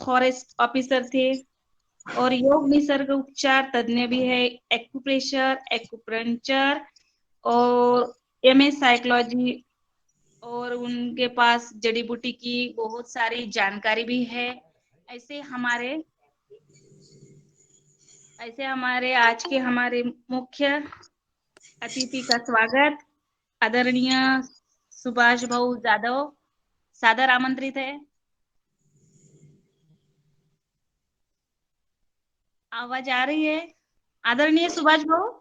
Forest officer थे और योग निसर्ग उपचार तज्ञ भी है, एक्यूप्रेशर, एक्यूपंक्चर और एमए साइकोलॉजी, और उनके पास जड़ी बूटी की बहुत सारी जानकारी भी है। ऐसे हमारे आज के हमारे मुख्य अतिथि का स्वागत आदरणीय सुभाष भाऊ जादव सादर आमंत्रित है। आवाज आ रही है आदरणीय सुभाष भाऊ?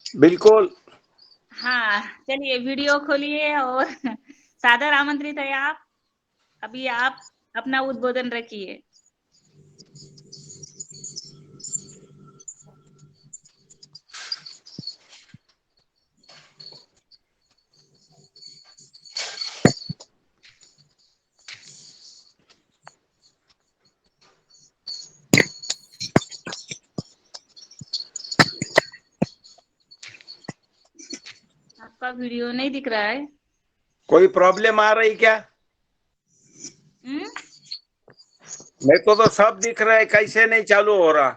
बिल्कुल। हाँ, चलिए वीडियो खोलिए और सादर आमंत्रित है आप। अभी आप अपना उद्बोधन रखिए। आपका वीडियो नहीं दिख रहा है। कोई प्रॉब्लम आ रही क्या? मेरे को तो सब दिख रहा है, कैसे नहीं चालू हो रहा?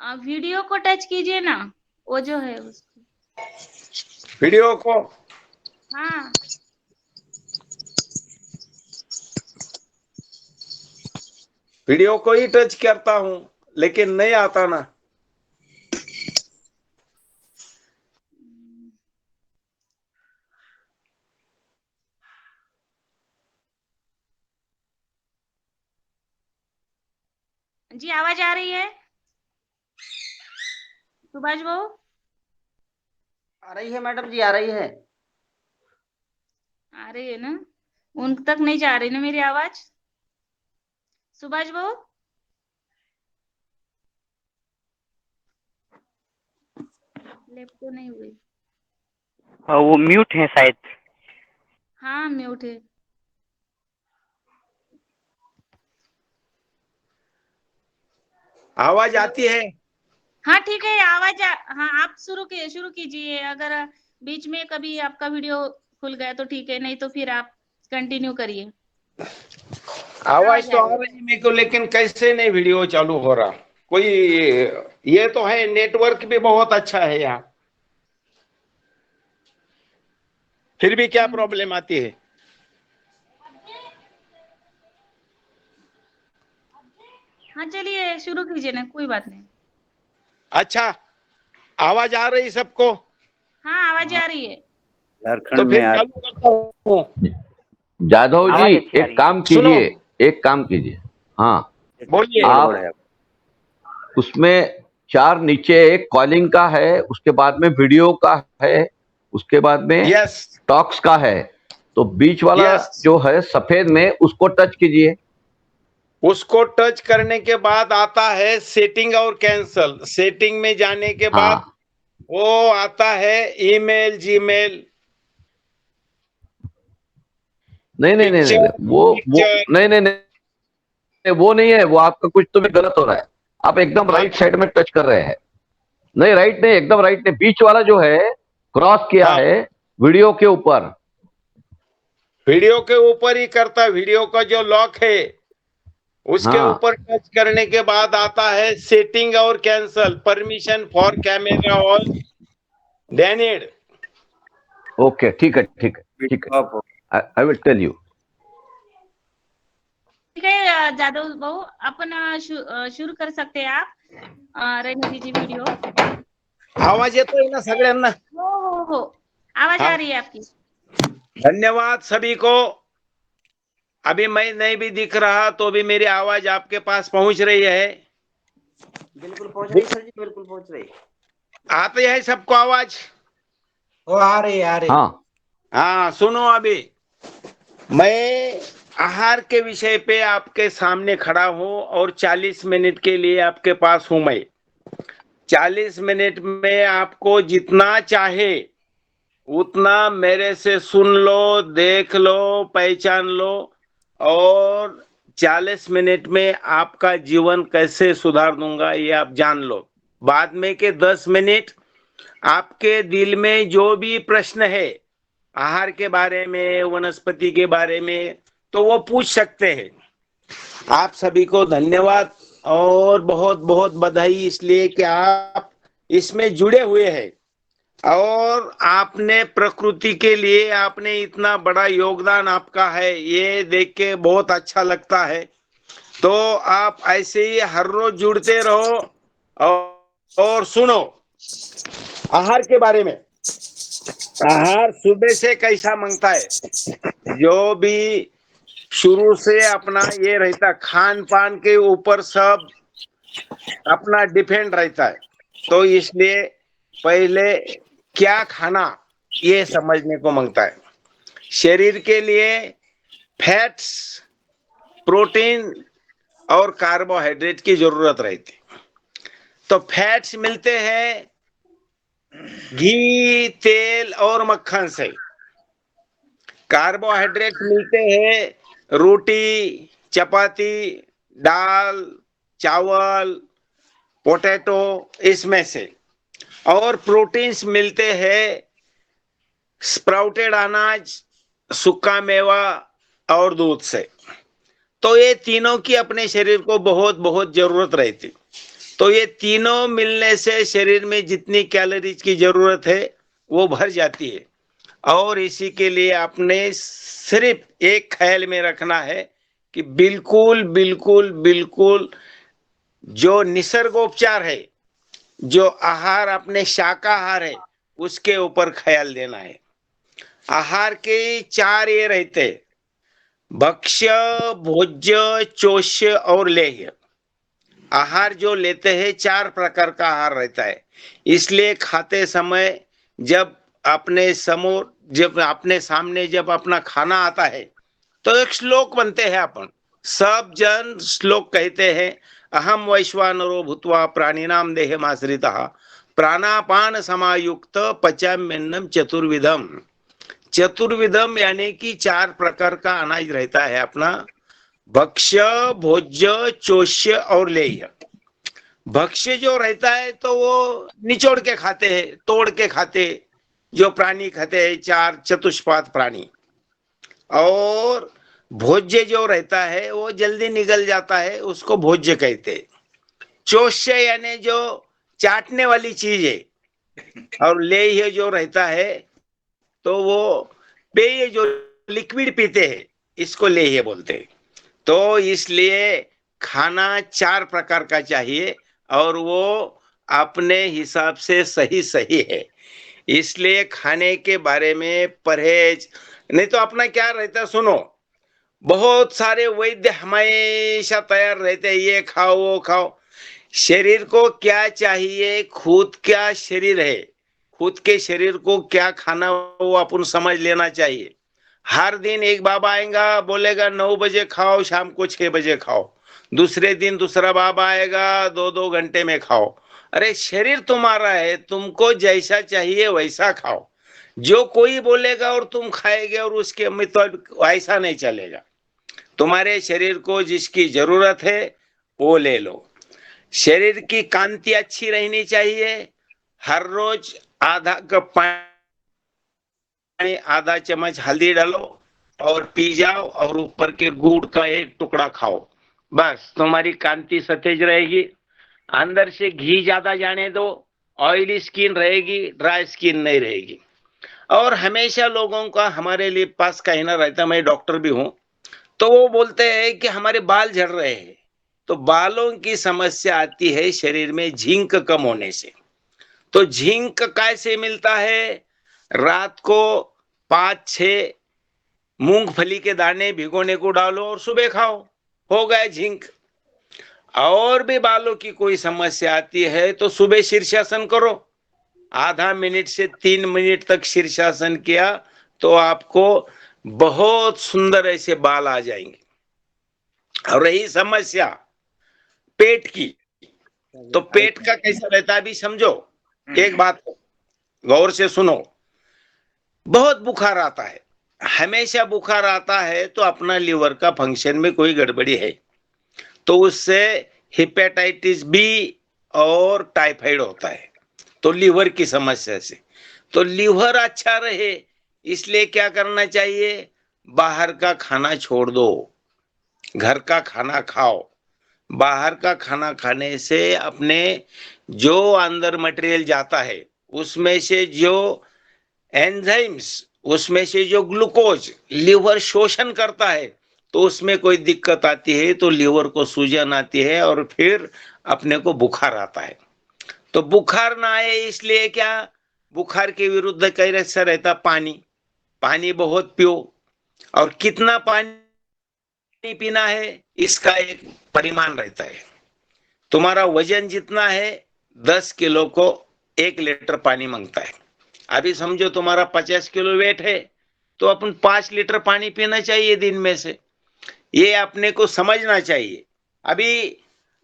आप वीडियो को टच कीजिए ना, वो जो है उसको। वीडियो को? हाँ, वीडियो को ही टच करता हूँ लेकिन नहीं आता ना। जी आवाज आ रही है सुभाष भाऊ? आ रही है मैडम जी, आ रही है। आ रही है ना? उन तक नहीं जा रही ना मेरी आवाज सुभाष भाऊ? लेफ्ट तो नहीं हुई। वो म्यूट है शायद। हाँ, म्यूट है। आवाज आती है? हाँ ठीक है, हाँ आप शुरू कीजिए। अगर बीच में कभी आपका वीडियो खुल गया तो ठीक है, नहीं तो फिर आप कंटिन्यू करिए। आवाज तो आ रही मेरे को, लेकिन कैसे नहीं वीडियो चालू हो रहा? कोई ये तो है, नेटवर्क भी बहुत अच्छा है यहाँ, फिर भी क्या प्रॉब्लम आती है? हाँ चलिए शुरू कीजिए ना, कोई बात नहीं। अच्छा, आवाज आ रही सबको? हाँ आवाज आ रही है। तो झारखंड फिर में चालू करता हूँ। जाधव आवाज जी अच्छी आ रही एक काम सुनो। कीजिए, एक काम कीजिए। हाँ, बोलिए। आप उसमें 4 नीचे एक कॉलिंग का है, उसके बाद में वीडियो का है, उसके बाद में यस टॉक्स का है। तो बीच वाला यस, जो है सफेद में, उसको टच कीजिए। उसको टच करने के बाद आता है सेटिंग और कैंसल। सेटिंग में जाने के बाद हाँ, वो आता है ईमेल, जीमेल, नहीं नहीं नहीं नहीं पिक्चर, नहीं, वो नहीं नहीं नहीं, वो नहीं है। वो आपका कुछ तो भी गलत हो रहा है। आप एकदम राइट साइड में टच कर रहे हैं। नहीं, राइट नहीं, एकदम राइट नहीं, बीच वाला जो है क्रॉस किया हाँ, है वीडियो के ऊपर। वीडियो के ऊपर ही करता। वीडियो का जो लॉक है उसके हाँ, ऊपर टच करने के बाद आता है सेटिंग और cancel, permission for camera on denied. Okay, ठीक है ठीक है ठीक है, आई विल टेल यू। ठीक है जादव भाऊ, अपन शुरू कर सकते हैं आप। रहने दीजिए वीडियो। आवाज येतोय ना सगळ्यांना? हो आवाज हाँ। आ रही है आपकी। धन्यवाद सभी को। अभी मैं नहीं भी दिख रहा तो भी मेरी आवाज आपके पास पहुंच रही है। बिल्कुल पहुंच रही सर जी, बिल्कुल पहुंच रही। आती है सबको आवाज? वो आ रही आ रही। हाँ, हाँ सुनो, अभी मैं आहार के विषय पे आपके सामने खड़ा हूं और 40 मिनट के लिए आपके पास हूं मैं। 40 मिनट में आपको जितना चाहे उतना मेरे से सुन लो, देख लो, पहचान लो, और 40 मिनट में आपका जीवन कैसे सुधार दूंगा ये आप जान लो। बाद में के 10 मिनट आपके दिल में जो भी प्रश्न है आहार के बारे में, वनस्पति के बारे में, तो वो पूछ सकते हैं। आप सभी को धन्यवाद और बहुत बहुत बधाई इसलिए कि आप इसमें जुड़े हुए हैं और आपने प्रकृति के लिए आपने इतना बड़ा योगदान आपका है, ये देख के बहुत अच्छा लगता है। तो आप ऐसे ही हर रोज जुड़ते रहो और सुनो आहार के बारे में। आहार सुबह से कैसा मांगता है, जो भी शुरू से अपना ये रहता, खान पान के ऊपर सब अपना डिपेंड रहता है। तो इसलिए पहले क्या खाना ये समझने को मांगता है। शरीर के लिए फैट्स, प्रोटीन और कार्बोहाइड्रेट की जरूरत रहती। तो फैट्स मिलते हैं घी, तेल और मक्खन से। कार्बोहाइड्रेट मिलते हैं रोटी, चपाती, दाल, चावल, पोटैटो, इसमें से। और प्रोटीन्स मिलते हैं स्प्राउटेड अनाज, सूखा मेवा और दूध से। तो ये तीनों की अपने शरीर को बहुत बहुत जरूरत रहती। तो ये तीनों मिलने से शरीर में जितनी कैलोरीज की जरूरत है वो भर जाती है। और इसी के लिए आपने सिर्फ एक ख्याल में रखना है कि बिल्कुल बिल्कुल बिल्कुल जो निसर्गोपचार है, जो आहार अपने शाकाहार है, उसके ऊपर ख्याल देना है। आहार के 4 ये रहते, भक्ष्य, भोज्य, चोष्य और लेह्य। आहार जो लेते हैं 4 प्रकार का आहार रहता है। इसलिए खाते समय जब अपने सामने जब अपना खाना आता है तो एक श्लोक बनते हैं, अपन सब जन श्लोक कहते हैं, अहम वैश्वानरो भूत्वा प्राणिनाम देहमाश्रितः प्राणापान समायुक्त पचाम्यन्नम चतुर्विधम। चतुर्विधम यानी कि 4 प्रकार का अनाज रहता है अपना, भक्ष्य, भोज्य, चोष्य और लेह्य। भक्ष्य जो रहता है तो वो निचोड़ के खाते हैं, तोड़ के खाते, जो प्राणी खाते हैं 4 चतुष्पाद प्राणी। और भोज्य जो रहता है वो जल्दी निगल जाता है, उसको भोज्य कहते हैं। चोष्य यानी जो चाटने वाली चीज है। और लेह्य जो रहता है तो वो पेय जो लिक्विड पीते हैं, इसको लेह्य बोलते हैं। तो इसलिए खाना 4 प्रकार का चाहिए और वो अपने हिसाब से सही सही है। इसलिए खाने के बारे में परहेज नहीं तो अपना क्या रहता, सुनो, बहुत सारे वैद्य हमेशा तैयार रहते हैं, ये खाओ वो खाओ। शरीर को क्या चाहिए, खुद क्या शरीर है, खुद के शरीर को क्या खाना वो अपन समझ लेना चाहिए। हर दिन एक बाबा आएगा बोलेगा 9 बजे खाओ, शाम को 6 बजे खाओ। दूसरे दिन दूसरा बाबा आएगा 2-2 घंटे में खाओ। अरे शरीर तुम्हारा है, तुमको जैसा चाहिए वैसा खाओ। जो कोई बोलेगा और तुम खाएगे और उसके मुताबिक ऐसा नहीं चलेगा। तुम्हारे शरीर को जिसकी जरूरत है वो ले लो। शरीर की कांति अच्छी रहनी चाहिए। हर रोज आधा कप पानी, आधा चम्मच हल्दी डालो और पी जाओ और ऊपर के गुड़ का एक टुकड़ा खाओ, बस तुम्हारी कांति सतेज रहेगी। अंदर से घी ज्यादा जाने दो, ऑयली स्किन रहेगी, ड्राई स्किन नहीं रहेगी। और हमेशा लोगों का हमारे लिए पास कहना रहता, मैं डॉक्टर भी हूं, तो वो बोलते हैं कि हमारे बाल झड़ रहे हैं। तो बालों की समस्या आती है शरीर में जिंक कम होने से। तो जिंक कैसे मिलता है, रात को 5-6 मूंगफली के दाने भिगोने को डालो और सुबह खाओ, हो गए जिंक। और भी बालों की कोई समस्या आती है तो सुबह शीर्षासन करो, आधा मिनट से 3 मिनट तक शीर्षासन किया तो आपको बहुत सुंदर ऐसे बाल आ जाएंगे। और रही समस्या पेट की, तो पेट का कैसा रहता है अभी समझो। एक बात गौर से सुनो, बहुत बुखार आता है, हमेशा बुखार आता है तो अपना लीवर का फंक्शन में कोई गड़बड़ी है, तो उससे हेपेटाइटिस बी और टाइफाइड होता है। तो लीवर की समस्या से, तो लीवर अच्छा रहे इसलिए क्या करना चाहिए, बाहर का खाना छोड़ दो, घर का खाना खाओ। बाहर का खाना खाने से अपने जो अंदर मटेरियल जाता है उसमें से जो एंजाइम्स, उसमें से जो ग्लूकोज लीवर शोषण करता है, तो उसमें कोई दिक्कत आती है तो लीवर को सूजन आती है और फिर अपने को बुखार आता है। तो बुखार ना आए इसलिए क्या, बुखार के विरुद्ध कैसा रहता, पानी। पानी बहुत पियो, और कितना पानी पीना है इसका एक परिमाण रहता है। तुम्हारा वजन जितना है 10 किलो को 1 लीटर पानी मांगता है। अभी समझो तुम्हारा 50 किलो वेट है तो अपन 5 लीटर पानी पीना चाहिए दिन में से, ये अपने को समझना चाहिए। अभी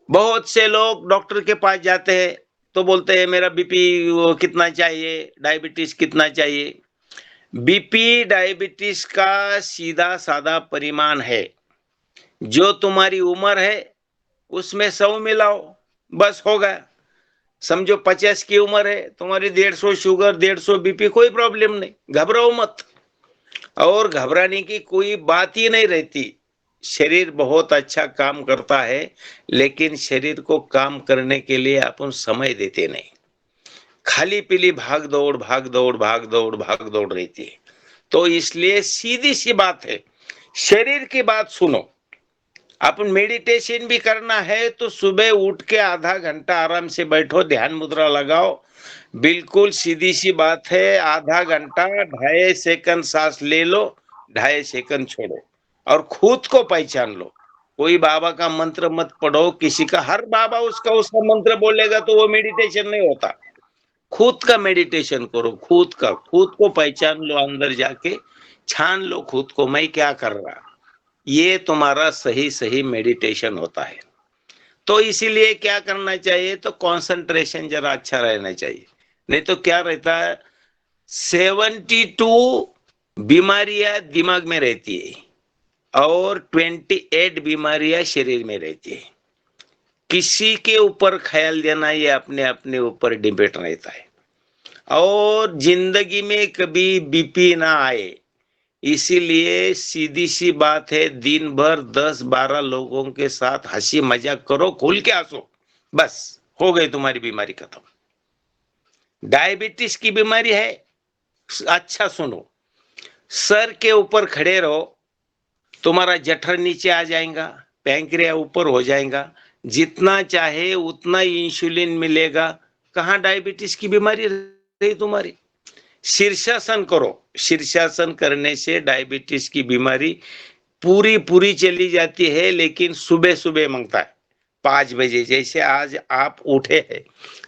बहुत से लोग डॉक्टर के पास जाते हैं तो बोलते हैं मेरा बीपी कितना चाहिए, डायबिटीज कितना चाहिए। बीपी डायबिटीज का सीधा साधा परिमाण है, जो तुम्हारी उम्र है उसमें 100 मिलाओ, बस हो गया। समझो 50 की उम्र है, तुम्हारी 150 शुगर, 150 बीपी, कोई प्रॉब्लम नहीं, घबराओ मत। और घबराने की कोई बात ही नहीं रहती। शरीर बहुत अच्छा काम करता है, लेकिन शरीर को काम करने के लिए अपन समय देते नहीं, खाली पीली भाग दौड़ भाग दौड़ भाग दौड़ भाग दौड़ रहती है। तो इसलिए सीधी सी बात है, शरीर की बात सुनो। अपन मेडिटेशन भी करना है तो सुबह उठ के आधा घंटा आराम से बैठो, ध्यान मुद्रा लगाओ। बिल्कुल सीधी सी बात है, आधा घंटा 2.5 सेकंड सांस ले लो, 2.5 सेकंड छोड़ो, और खुद को पहचान लो। कोई बाबा का मंत्र मत पढ़ो, किसी का, हर बाबा उसका मंत्र बोलेगा तो वो मेडिटेशन नहीं होता। खुद का मेडिटेशन करो, खुद को पहचान लो, अंदर जाके छान लो खुद को, मैं क्या कर रहा। ये तुम्हारा सही सही मेडिटेशन होता है। तो इसीलिए क्या करना चाहिए, तो कंसंट्रेशन जरा अच्छा रहना चाहिए। नहीं तो क्या रहता है, 72 बीमारियां दिमाग में रहती है और 28 बीमारियां शरीर में रहती है। किसी के ऊपर ख्याल देना ये अपने अपने ऊपर डिपेंड रहता है। और जिंदगी में कभी बीपी ना आए, इसीलिए सीधी सी बात है, दिन भर 10-12 लोगों के साथ हंसी मजाक करो, खुल के हंसो, बस हो गई तुम्हारी बीमारी खत्म। डायबिटीज की बीमारी है, अच्छा सुनो, सर के ऊपर खड़े रहो, तुम्हारा जठर नीचे आ जाएगा, पैंक्रिया ऊपर हो जाएगा, जितना चाहे उतना इंसुलिन मिलेगा। कहाँ डायबिटीज की बीमारी रही तुम्हारी। शीर्षासन करो, शीर्षासन करने से डायबिटीज की बीमारी पूरी चली जाती है, लेकिन सुबह सुबह मांगता है 5 बजे। जैसे आज आप उठे हैं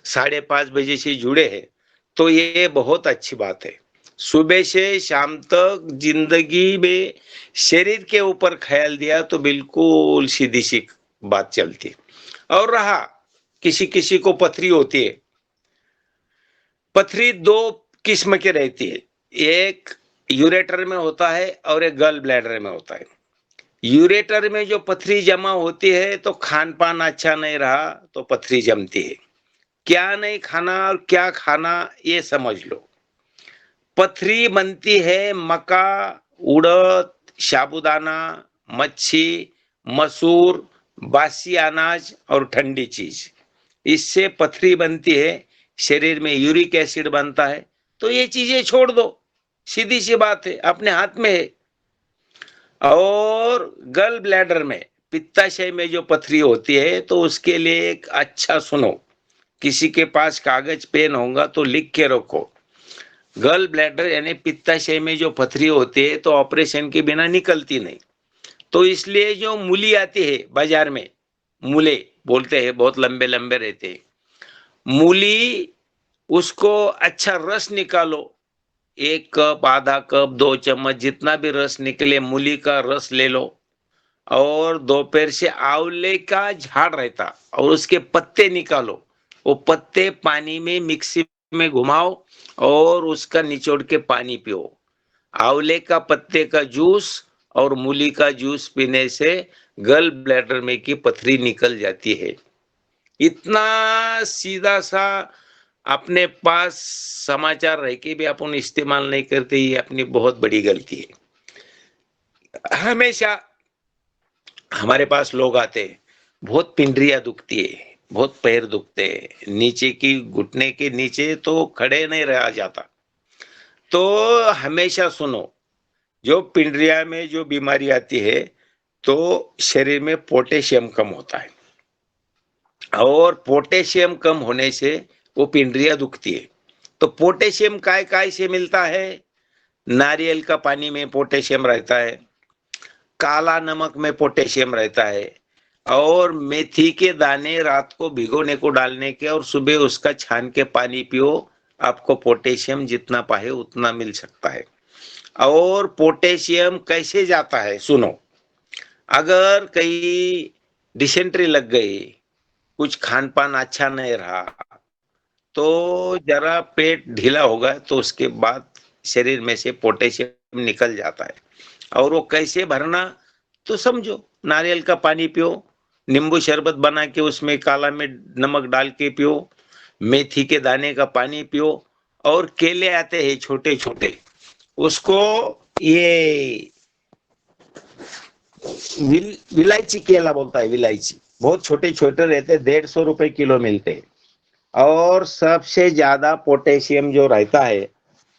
5:30 बजे से जुड़े हैं, तो ये बहुत अच्छी बात है। सुबह से शाम तक जिंदगी में शरीर के ऊपर ख्याल दिया तो बिल्कुल सीधी सी बात चलती। और रहा, किसी किसी को पथरी होती है। पथरी 2 किस्म की रहती है, एक यूरेटर में होता है और एक गल ब्लैडर में होता है। यूरेटर में जो पथरी जमा होती है तो खान पान अच्छा नहीं रहा तो पथरी जमती है। क्या नहीं खाना और क्या खाना ये समझ लो। पथरी बनती है मक्का, उड़द, साबूदाना, मच्छी, मसूर, बासी अनाज और ठंडी चीज, इससे पथरी बनती है। शरीर में यूरिक एसिड बनता है, तो ये चीजें छोड़ दो, सीधी सी बात है, अपने हाथ में है। और गल ब्लैडर में, पित्ताशय में जो पथरी होती है, तो उसके लिए एक अच्छा सुनो, किसी के पास कागज पेन होगा तो लिख के रखो। गल ब्लैडर यानी पित्ताशय में जो पथरी होती है तो ऑपरेशन के बिना निकलती नहीं। तो इसलिए जो मूली आती है बाजार में, मूले बोलते हैं, बहुत लंबे लंबे रहते हैं मूली, उसको अच्छा रस निकालो, 1 कप, आधा कप, 2 चम्मच, जितना भी रस निकले मूली का रस ले लो। और दोपहर से आंवले का झाड़ रहता और उसके पत्ते निकालो, वो पत्ते पानी में मिक्सी में घुमाओ और उसका निचोड़ के पानी पियो। आंवले का पत्ते का जूस और मूली का जूस पीने से गल ब्लैडर में की पथरी निकल जाती है। इतना सीधा सा अपने पास समाचार रह के भी अपन इस्तेमाल नहीं करते, ये अपनी बहुत बड़ी गलती है। हमेशा हमारे पास लोग आते हैं, बहुत पिंडरियां दुखती है, बहुत पैर दुखते हैं, नीचे की घुटने के नीचे तो खड़े नहीं रहा जाता। तो हमेशा सुनो, जो पिंडरिया में जो बीमारी आती है तो शरीर में पोटेशियम कम होता है, और पोटेशियम कम होने से वो पिंडरियां दुखती है। तो पोटेशियम काय काय से मिलता है? नारियल का पानी में पोटेशियम रहता है, काला नमक में पोटेशियम रहता है, और मेथी के दाने रात को भिगोने को डालने के और सुबह उसका छान के पानी पियो, आपको पोटेशियम जितना पाए उतना मिल सकता है। और पोटेशियम कैसे जाता है सुनो, अगर कहीं डिसेंट्री लग गई, कुछ खान पान अच्छा नहीं रहा, तो जरा पेट ढीला होगा तो उसके बाद शरीर में से पोटेशियम निकल जाता है। और वो कैसे भरना, तो समझो, नारियल का पानी पियो, नींबू शरबत बना के उसमें काला में नमक डाल के पियो, मेथी के दाने का पानी पियो, और केले आते हैं छोटे छोटे, उसको ये विलायची केला बोलता है, विलायची बहुत छोटे छोटे रहते, 150 रुपए किलो मिलते हैं। और सबसे ज्यादा पोटेशियम जो रहता है,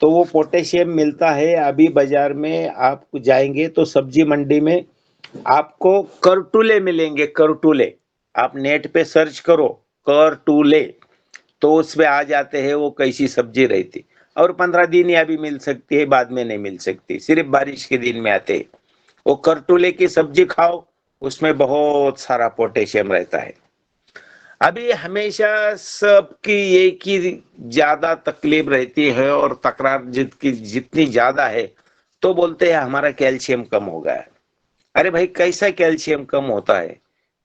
तो वो पोटेशियम मिलता है अभी बाजार में, आप जाएंगे तो सब्जी मंडी में आपको करटुले मिलेंगे, करटुले। आप नेट पे सर्च करो करटुले, तो उसमें आ जाते हैं वो कैसी सब्जी रहती। और 15 दिन या भी मिल सकती है, बाद में नहीं मिल सकती, सिर्फ बारिश के दिन में आते हैं। वो करटुले की सब्जी खाओ, उसमें बहुत सारा पोटेशियम रहता है। अभी हमेशा सबकी एक ही ज्यादा तकलीफ रहती है, और तकरार जितनी ज्यादा है तो बोलते हैं हमारा कैल्शियम कम हो गया है। अरे भाई, कैसा कैल्शियम कम होता है?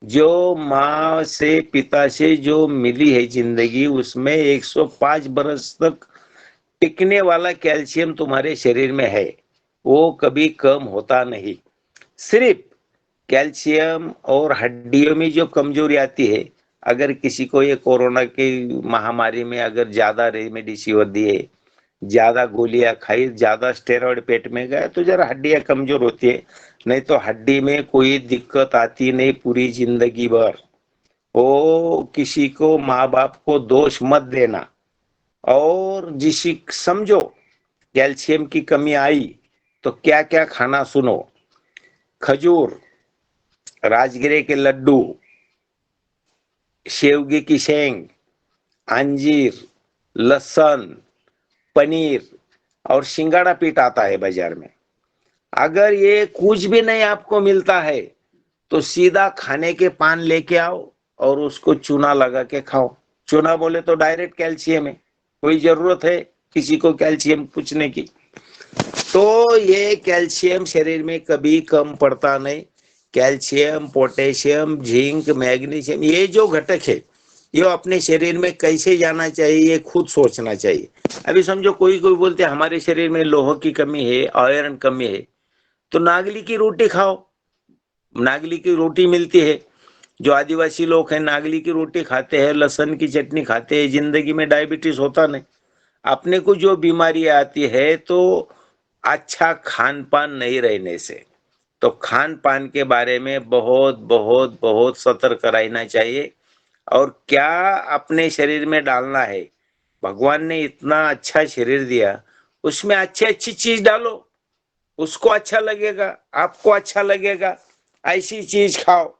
जो माँ से पिता से जो मिली है जिंदगी, उसमें 105 बरस तक टिकने वाला कैल्शियम तुम्हारे शरीर में है, वो कभी कम होता नहीं। सिर्फ कैल्शियम और हड्डियों में जो कमजोरी आती है, अगर किसी को ये कोरोना की महामारी में अगर ज्यादा रेमडेसिविर दिए, ज्यादा गोलियां खाई, ज्यादा स्टेरॉइड पेट में गया, तो जरा हड्डियां कमजोर होती है, नहीं तो हड्डी में कोई दिक्कत आती नहीं पूरी जिंदगी भर। ओ किसी को, माँ बाप को दोष मत देना। और जिसी समझो कैल्शियम की कमी आई तो क्या क्या खाना सुनो, खजूर, राजगिरे के लड्डू, शेवगे की शेंग, अंजीर, लहसुन, पनीर, और सिंगाड़ा पीठ आता है बाजार में। अगर ये कुछ भी नहीं आपको मिलता है तो सीधा खाने के पान लेके आओ और उसको चूना लगा के खाओ। चूना बोले तो डायरेक्ट कैल्शियम है, कोई जरूरत है किसी को कैल्शियम पूछने की? तो ये कैल्शियम शरीर में कभी कम पड़ता नहीं। कैल्शियम, पोटेशियम, जिंक, मैग्नीशियम, ये जो घटक है ये अपने शरीर में कैसे जाना चाहिए, ये खुद सोचना चाहिए। अभी समझो कोई कोई बोलते हैं हमारे शरीर में लोह की कमी है, आयरन कमी है, तो नागली की रोटी खाओ, नागली की रोटी मिलती है। जो आदिवासी लोग हैं नागली की रोटी खाते हैं, लहसुन की चटनी खाते हैं, जिंदगी में डायबिटीज होता नहीं। अपने को जो बीमारी आती है तो अच्छा खान पान नहीं रहने से। तो खान पान के बारे में बहुत बहुत बहुत सतर्क रहना चाहिए। और क्या अपने शरीर में डालना है, भगवान ने इतना अच्छा शरीर दिया, उसमें अच्छी अच्छी चीज डालो, उसको अच्छा लगेगा, आपको अच्छा लगेगा, ऐसी चीज खाओ।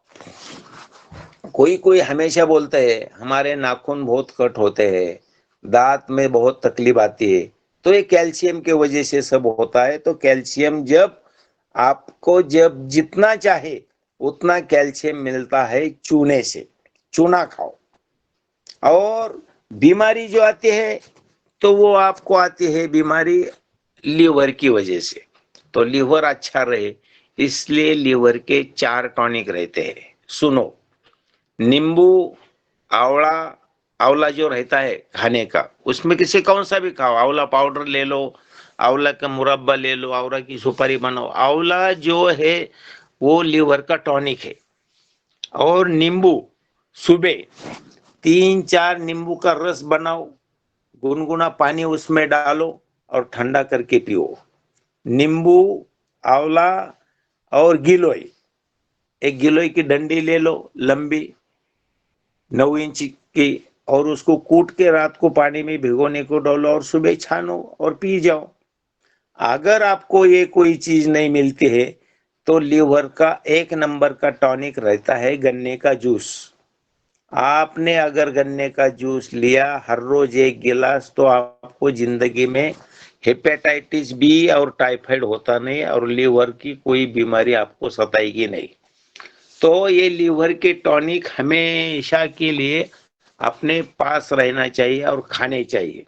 कोई कोई हमेशा बोलते हैं हमारे नाखून बहुत कट होते हैं, दांत में बहुत तकलीफ आती है, तो ये कैल्शियम के वजह से सब होता है। तो कैल्शियम जब आपको जब जितना चाहे उतना कैल्शियम मिलता है चूने से, चूना खाओ। और बीमारी जो आती है तो वो आपको आती है बीमारी लीवर की वजह से। तो लीवर अच्छा रहे इसलिए लीवर के 4 टॉनिक रहते हैं, सुनो। नींबू, आंवला, आंवला जो रहता है खाने का, उसमें किसी कौन सा भी खाओ, आंवला पाउडर ले लो, आंवला का मुरब्बा ले लो, आंवला की सुपारी बनाओ। आंवला जो है वो लीवर का टॉनिक है। और नींबू, सुबह 3-4 नींबू का रस बनाओ, गुनगुना पानी उसमें डालो और ठंडा करके पियो। नींबू, आंवला और गिलोय, एक गिलोय की डंडी ले लो लंबी 9 इंच की, और उसको कूट के रात को पानी में भिगोने को डालो और सुबह छानो और पी जाओ। अगर आपको ये कोई चीज नहीं मिलती है तो लीवर का 1 नंबर का टॉनिक रहता है गन्ने का जूस। आपने अगर गन्ने का जूस लिया हर रोज 1 गिलास तो आपको जिंदगी में हेपेटाइटिस बी और टाइफाइड होता नहीं और लीवर की कोई बीमारी आपको सताएगी नहीं। तो ये लीवर के टॉनिक हमेशा के लिए अपने पास रहना चाहिए और खाने चाहिए।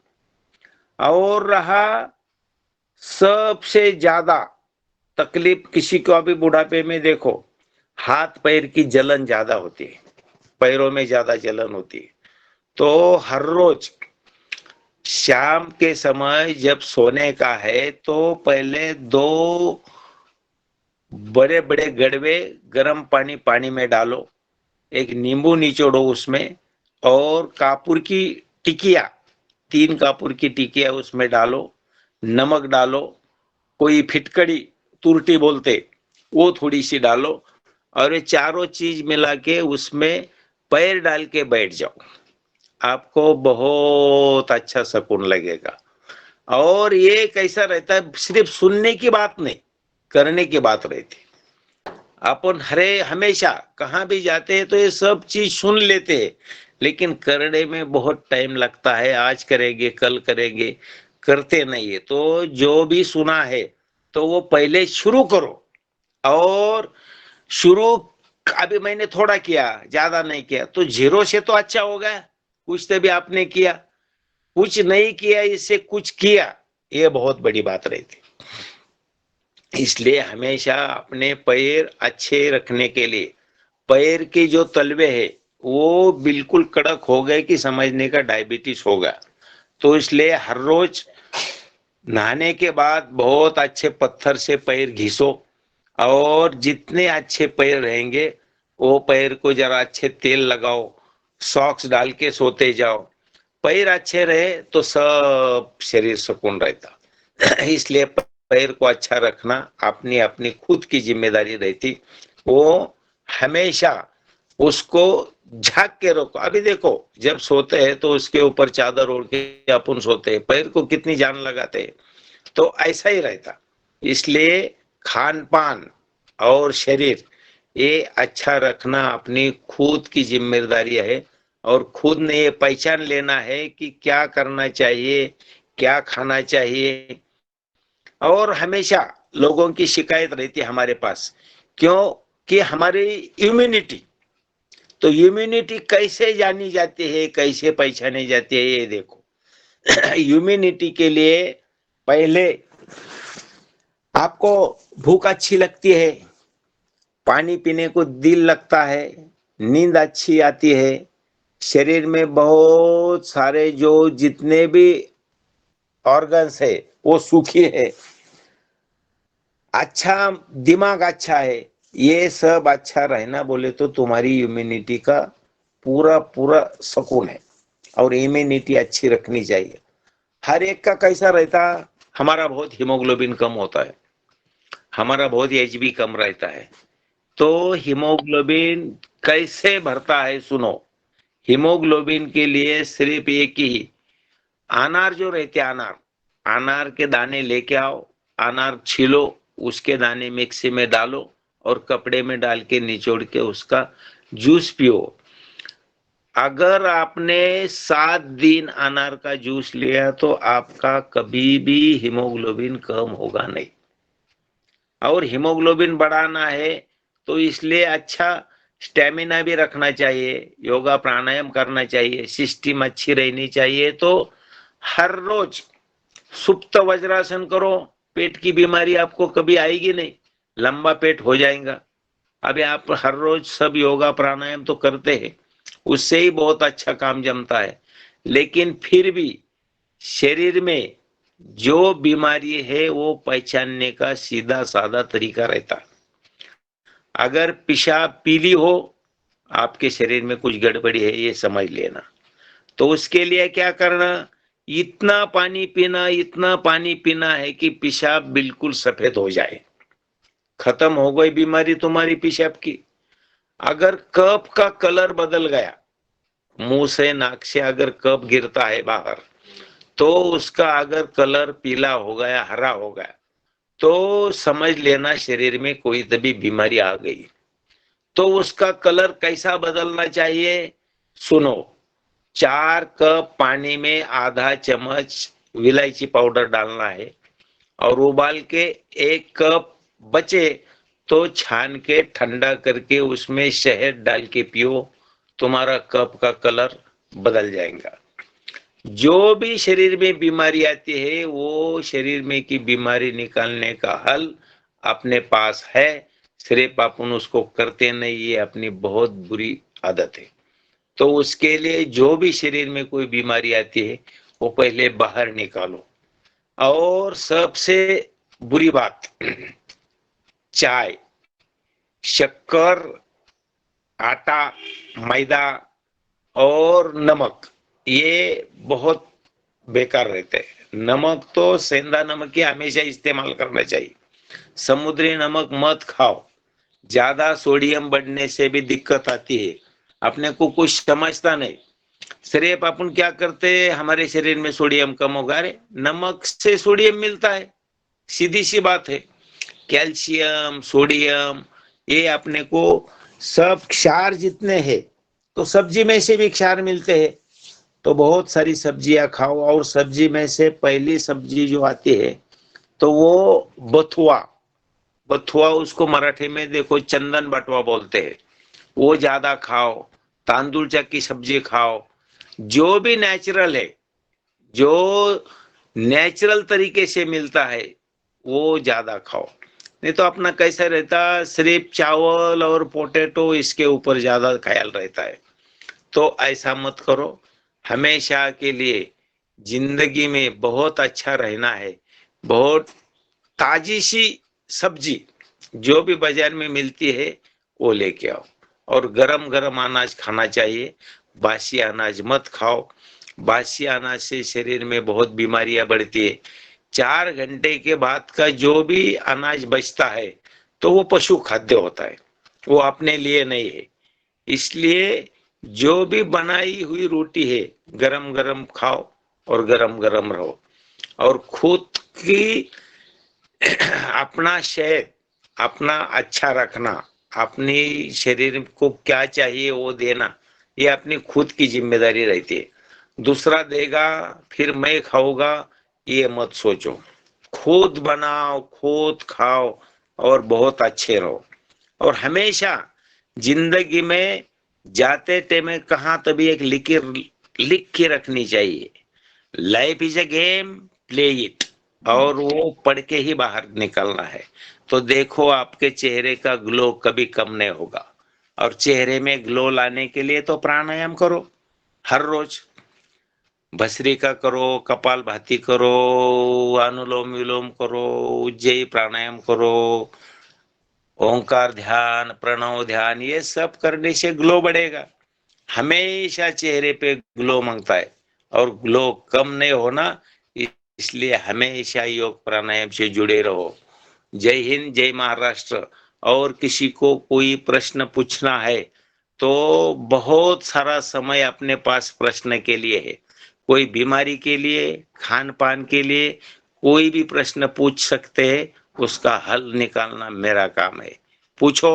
और रहा सबसे ज्यादा तकलीफ किसी को अभी बुढ़ापे में देखो हाथ पैर की जलन ज्यादा होती है, पैरों में ज्यादा जलन होती है। तो हर रोज शाम के समय जब सोने का है तो पहले 2 बड़े बड़े गड़वे गर्म पानी में डालो, एक नींबू निचोड़ो उसमें, और कापूर की टिकिया 3 कापूर की टिकिया उसमें डालो, नमक डालो, कोई फिटकड़ी तुरटी बोलते वो थोड़ी सी डालो, और ये चारों चीज मिला के उसमें पैर डाल के बैठ जाओ। आपको बहुत अच्छा सुकून लगेगा। और ये कैसा रहता है, सिर्फ सुनने की बात नहीं करने की बात रहती। अपन हमेशा कहाँ भी जाते हैं तो ये सब चीज सुन लेते हैं, लेकिन करने में बहुत टाइम लगता है। आज करेंगे कल करेंगे, करते नहीं है। तो जो भी सुना है तो वो पहले शुरू करो। और शुरू अभी मैंने थोड़ा किया, ज्यादा नहीं किया, तो 0 से तो अच्छा होगा। कुछ तो भी आपने किया, कुछ नहीं किया, इससे कुछ किया, ये बहुत बड़ी बात रहती। इसलिए हमेशा अपने पैर अच्छे रखने के लिए पैर के जो तलवे है वो बिल्कुल कड़क हो गए कि समझने का डायबिटीज होगा। तो इसलिए हर रोज नहाने के बाद बहुत अच्छे पत्थर से पैर घिसो, और जितने अच्छे पैर रहेंगे वो पैर को जरा अच्छे तेल लगाओ, सॉक्स डाल के सोते जाओ। पैर अच्छे रहे तो सब शरीर सुकून रहता। इसलिए पैर को अच्छा रखना अपनी अपनी खुद की जिम्मेदारी रहती। वो हमेशा उसको झाक के रखो। अभी देखो जब सोते हैं तो उसके ऊपर चादर ओढ़ के अपन सोते हैं, पैर को कितनी जान लगाते हैं। तो ऐसा ही रहता। इसलिए खान पान और शरीर ये अच्छा रखना अपनी खुद की जिम्मेदारी है, और खुद ने ये पहचान लेना है कि क्या करना चाहिए, क्या खाना चाहिए। और हमेशा लोगों की शिकायत रहती है हमारे पास, क्यों कि हमारी इम्यूनिटी, तो इम्यूनिटी कैसे जानी जाती है, कैसे पहचानी जाती है, ये देखो। इम्यूनिटी के लिए पहले आपको भूख अच्छी लगती है, पानी पीने को दिल लगता है, नींद अच्छी आती है, शरीर में बहुत सारे जो जितने भी ऑर्गन्स है वो सुखी है, अच्छा दिमाग अच्छा है, ये सब अच्छा रहना बोले तो तुम्हारी इम्यूनिटी का पूरा पूरा सुकून है। और इम्यूनिटी अच्छी रखनी चाहिए। हर एक का कैसा रहता, हमारा बहुत हीमोग्लोबिन कम होता है, हमारा बहुत एचबी कम रहता है। तो हीमोग्लोबिन कैसे भरता है सुनो। हीमोग्लोबिन के लिए सिर्फ एक ही अनार जो रहते, अनार के दाने लेके आओ, अनार छीलो, उसके दाने मिक्सी में डालो और कपड़े में डाल के निचोड़ के उसका जूस पियो। अगर आपने 7 दिन अनार का जूस लिया तो आपका कभी भी हीमोग्लोबिन कम होगा नहीं। और हीमोग्लोबिन बढ़ाना है तो इसलिए अच्छा स्टेमिना भी रखना चाहिए, योगा प्राणायाम करना चाहिए, सिस्टम अच्छी रहनी चाहिए। तो हर रोज सुप्त वज्रासन करो, पेट की बीमारी आपको कभी आएगी नहीं, लंबा पेट हो जाएगा। अभी आप हर रोज सब योगा प्राणायाम तो करते हैं, उससे ही बहुत अच्छा काम जमता है। लेकिन फिर भी शरीर में जो बीमारी है वो पहचानने का सीधा साधा तरीका रहता है। अगर पेशाब पीली हो, आपके शरीर में कुछ गड़बड़ी है, ये समझ लेना। तो उसके लिए क्या करना इतना पानी पीना है कि पेशाब बिल्कुल सफेद हो जाए। खत्म हो गई बीमारी तुम्हारी पेशाब की। अगर कप का कलर बदल गया, मुंह से नाक से अगर कप गिरता है बाहर, तो उसका अगर कलर पीला हो गया, हरा हो गया, तो समझ लेना शरीर में कोई तभी बीमारी आ गई। तो उसका कलर कैसा बदलना चाहिए? सुनो, 4 कप पानी में आधा चम्मच इलायची पाउडर डालना है और उबाल के 1 कप बचे तो छान के ठंडा करके उसमें शहद डाल के पियो, तुम्हारा कप का कलर बदल जाएगा। जो भी शरीर में बीमारी आती है वो शरीर में की बीमारी निकालने का हल अपने पास है, सिर्फ अपन उसको करते नहीं, ये अपनी बहुत बुरी आदत है। तो उसके लिए जो भी शरीर में कोई बीमारी आती है वो पहले बाहर निकालो। और सबसे बुरी बात, चाय, शक्कर, आटा, मैदा और नमक, ये बहुत बेकार रहते हैं। नमक तो सेंधा नमक ही हमेशा इस्तेमाल करना चाहिए। समुद्री नमक मत खाओ, ज्यादा सोडियम बढ़ने से भी दिक्कत आती है। अपने को कुछ समझता नहीं, सिर्फ अपन क्या करते हैं, हमारे शरीर में सोडियम कम होगा। अरे नमक से सोडियम मिलता है, सीधी सी बात है। कैल्शियम, सोडियम, ये अपने को सब क्षार जितने हैं, तो सब्जी में से भी क्षार मिलते हैं। तो बहुत सारी सब्जियां खाओ, और सब्जी में से पहली सब्जी जो आती है तो वो बथुआ, बथुआ उसको मराठी में देखो चंदन बटवा बोलते हैं, वो ज्यादा खाओ। तांदुलचा की सब्जी खाओ, जो भी नेचुरल है, जो नेचुरल तरीके से मिलता है वो ज्यादा खाओ। नहीं तो अपना कैसा रहता, सिर्फ चावल और पोटैटो इसके ऊपर ज्यादा ख्याल रहता है। तो ऐसा मत करो। हमेशा के लिए जिंदगी में बहुत अच्छा रहना है, बहुत ताजी सी सब्जी जो भी बाजार में मिलती है वो लेके आओ, और गरम गरम अनाज खाना चाहिए। बासी अनाज मत खाओ, बासी अनाज से शरीर में बहुत बीमारियां बढ़ती है। 4 घंटे के बाद का जो भी अनाज बचता है तो वो पशु खाद्य होता है, वो अपने लिए नहीं है। इसलिए जो भी बनाई हुई रोटी है गरम गरम खाओ और गरम गरम रहो। और खुद की अपना शरीर अपना अच्छा रखना, अपनी शरीर को क्या चाहिए वो देना, ये अपनी खुद की जिम्मेदारी रहती है। दूसरा देगा फिर मैं खाऊंगा, ये मत सोचो। खुद बनाओ, खुद खाओ और बहुत अच्छे रहो। और हमेशा जिंदगी में जाते टाइम कहाँ तभी एक लिख के रखनी चाहिए, life is a game, play it. और वो पढ़ के ही बाहर निकलना है। तो देखो आपके चेहरे का ग्लो कभी कम नहीं होगा। और चेहरे में ग्लो लाने के लिए तो प्राणायाम करो हर रोज, भस्त्रिका करो, कपाल भाती करो, अनुलोम विलोम करो, उज्जयी प्राणायाम करो, ओंकार ध्यान, प्रणव ध्यान, ये सब करने से ग्लो बढ़ेगा। हमेशा चेहरे पे ग्लो मांगता है और ग्लो कम नहीं होना, इसलिए हमेशा योग प्राणायाम से जुड़े रहो। जय हिंद, जय महाराष्ट्र। और किसी को कोई प्रश्न पूछना है तो बहुत सारा समय अपने पास प्रश्न के लिए है। कोई बीमारी के लिए, खान पान के लिए, कोई भी प्रश्न पूछ सकते हैं, उसका हल निकालना मेरा काम है। पूछो।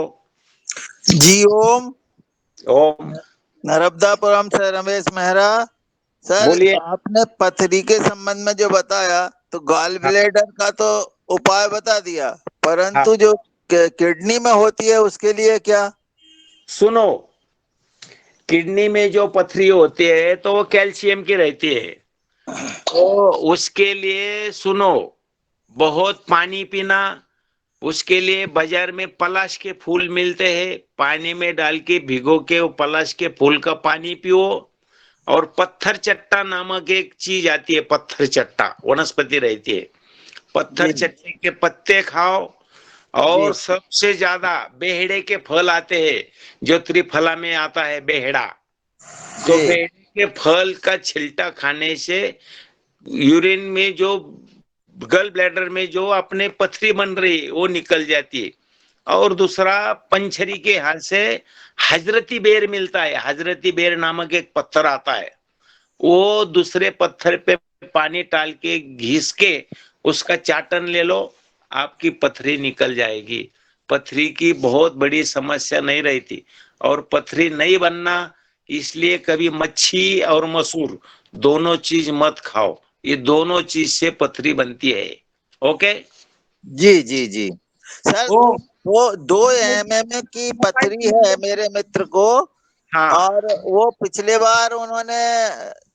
जी ओम। ओम। नर्मदापुरम से रमेश मेहरा। सर बोलिए। आपने पथरी के संबंध में जो बताया तो गॉल ब्लैडर का तो उपाय बता दिया, परंतु जो किडनी में होती है उसके लिए क्या? सुनो, किडनी में जो पथरी होती है तो वो कैल्शियम की रहती है। तो उसके लिए सुनो, बहुत पानी पीना। उसके लिए बाजार में पलाश के फूल मिलते हैं, पानी में डाल के भिगो के वो पलाश के फूल का पानी पियो। और पत्थर चट्टा नामक एक चीज आती है, पत्थर चट्टा वनस्पति रहती है, पत्थर चट्टे के पत्ते खाओ। और सबसे ज्यादा बेहड़े के फल आते हैं, जो त्रिफला में आता है बेहड़ा, तो बेहड़े के फल का छिलटा खाने से यूरिन में जो गल ब्लैडर में जो अपने पथरी बन रही है वो निकल जाती है। और दूसरा पंचरी के हाथ से हजरती बेर मिलता है, हजरती बेर नामक एक पत्थर आता है, वो दूसरे पत्थर पे पानी डाल के घिस के उसका चाटन ले लो, आपकी पथरी निकल जाएगी। पथरी की बहुत बड़ी समस्या नहीं रहती, और पथरी नहीं बनना इसलिए कभी मच्छी और मसूर दोनों चीज मत खाओ, ये दोनों चीज से पथरी बनती है। ओके जी जी जी सर, ओ वो 2 mm की पथरी है मेरे मित्र को, हाँ और वो पिछले बार उन्होंने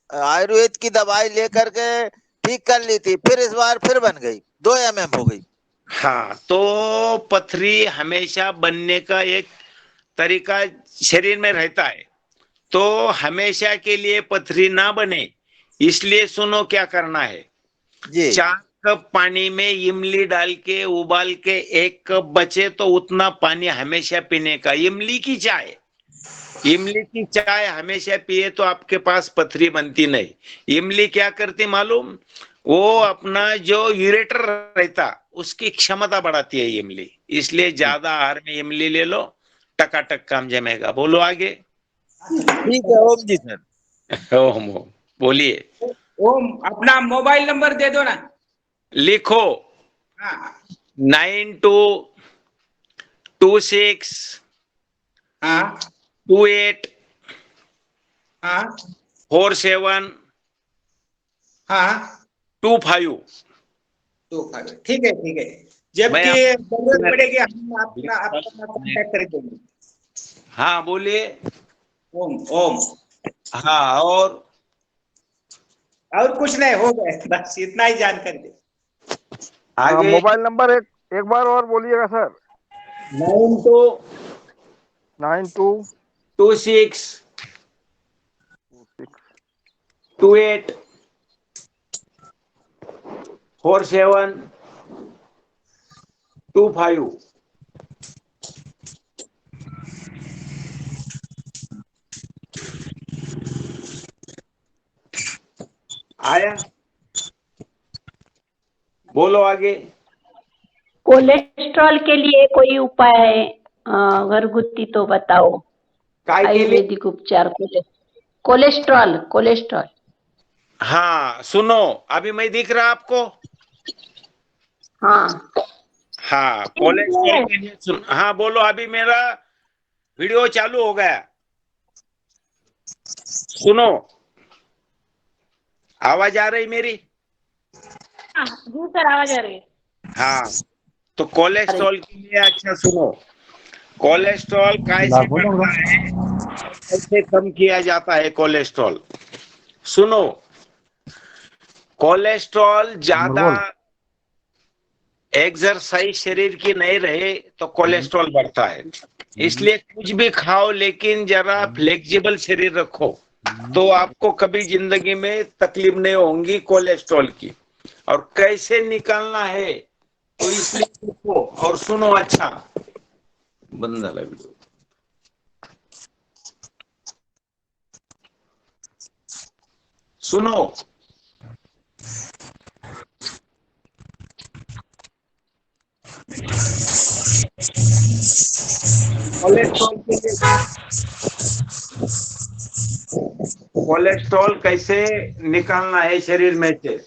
आयुर्वेद की दवाई लेकर के ठीक कर ली थी, फिर इस बार फिर बन गई, 2 mm हो गई। हाँ, तो पथरी हमेशा बनने का एक तरीका शरीर में रहता है, तो हमेशा के लिए पथरी ना बने इसलिए सुनो क्या करना है। जी 4 कप पानी में इमली डाल के उबाल के 1 कप बचे तो उतना पानी हमेशा पीने का। इमली की चाय, इमली की चाय हमेशा पिए तो आपके पास पथरी बनती नहीं। इमली क्या करती मालूम, वो अपना जो यूरेटर रहता उसकी क्षमता बढ़ाती है इमली, इसलिए ज्यादा आहार में इमली ले लो, टकाटक काम जमेगा। बोलो आगे। ठीक है ओम जी सर। ओम ओम बोलिए। ओम, अपना मोबाइल नंबर दे दो ना। लिखो हाँ 9226 हाँ 28 हाँ 47 हाँ 25। ठीक है ठीक है, जबकि जरूरत पड़ेगी हम अपना अपना कांटेक्ट कर देंगे। हाँ बोलिए। ओम ओम। हाँ और कुछ नहीं, हो गए, बस इतना ही जानकारी दे। आगे। मोबाइल नंबर एक बार और बोलिएगा सर। 9226 9226 28 47 25। आया, बोलो आगे। कोलेस्ट्रॉल के लिए कोई उपाय है घरगुती तो बताओ। काय के लिए? आयुर्वेदिक उपचार कोलेस्ट्रॉल कोलेस्ट्रॉल। हाँ सुनो, अभी मैं दिख रहा आपको? हाँ हाँ कोलेस्ट्रॉल के लिए सुन, हाँ बोलो। अभी मेरा वीडियो चालू हो गया, सुनो। आवाज आ रही मेरी? जी सर आवाज आ रही है। हाँ, तो कोलेस्ट्रॉल के लिए अच्छा सुनो, कोलेस्ट्रॉल कैसे बढ़ता है, कैसे कम किया जाता है कोलेस्ट्रॉल। सुनो, कोलेस्ट्रॉल ज्यादा एक्सरसाइज शरीर की नहीं रहे तो कोलेस्ट्रॉल बढ़ता है, इसलिए कुछ भी खाओ लेकिन जरा फ्लेक्सिबल शरीर रखो, तो आपको कभी जिंदगी में तकलीफ नहीं होगी कोलेस्ट्रॉल की। और कैसे निकालना है तो इसलिए देखो और सुनो। अच्छा बंद झाला वीडियो। सुनो, कोलेस्ट्रॉल के लिए, कोलेस्ट्रॉल कैसे निकालना है शरीर में से,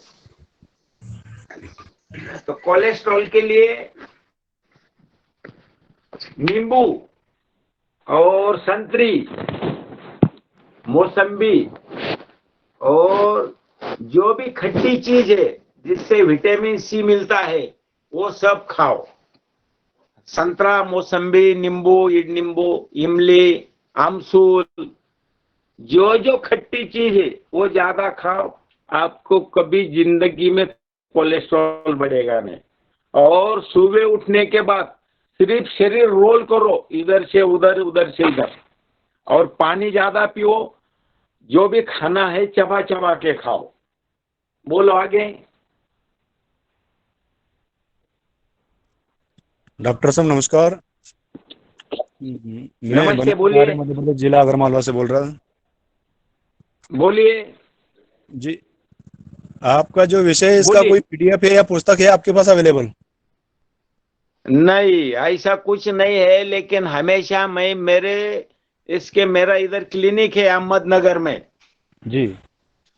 तो कोलेस्ट्रॉल के लिए नींबू और संतरी, मौसम्बी और जो भी खट्टी चीज है जिससे विटामिन सी मिलता है वो सब खाओ। संतरा, मौसम्बी, नींबू, इमली, आमसूल, जो जो खट्टी चीज है वो ज्यादा खाओ, आपको कभी जिंदगी में कोलेस्ट्रॉल बढ़ेगा नहीं। और सुबह उठने के बाद सिर्फ शरीर रोल करो, इधर से उधर उधर से इधर, और पानी ज्यादा पियो, जो भी खाना है चबा चबा के खाओ। बोलो आगे। डॉक्टर साहब नमस्कार। मैं नमस्ते, बोलिए। मध्य प्रदेश जिला आगरमालवा से बोल रहा हूँ। बोलिए। जी आपका जो विषय है इसका बोलिए। कोई पीडीएफ है या पुस्तक है आपके पास अवेलेबल? नहीं, ऐसा कुछ नहीं है, लेकिन हमेशा मैं मेरा इधर क्लिनिक है अहमदनगर में, जी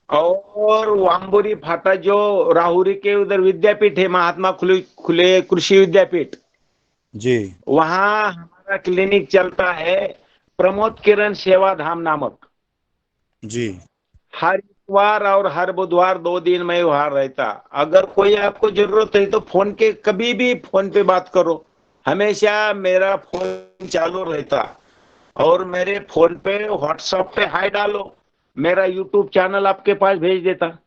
और वाम्बुरी फाटा जो राहुरी के उधर विद्यापीठ है, महात्मा खुले खुले कृषि विद्यापीठ, जी वहाँ हमारा क्लिनिक चलता है, प्रमोद किरण सेवा धाम नामक। जी हर इतवार और हर बुधवार 2 दिन मैं वहां रहता। अगर कोई आपको जरूरत है तो फोन के कभी भी फोन पे बात करो, हमेशा मेरा फोन चालू रहता। और मेरे फोन पे व्हाट्सएप पे हाय डालो, मेरा यूट्यूब चैनल आपके पास भेज देता।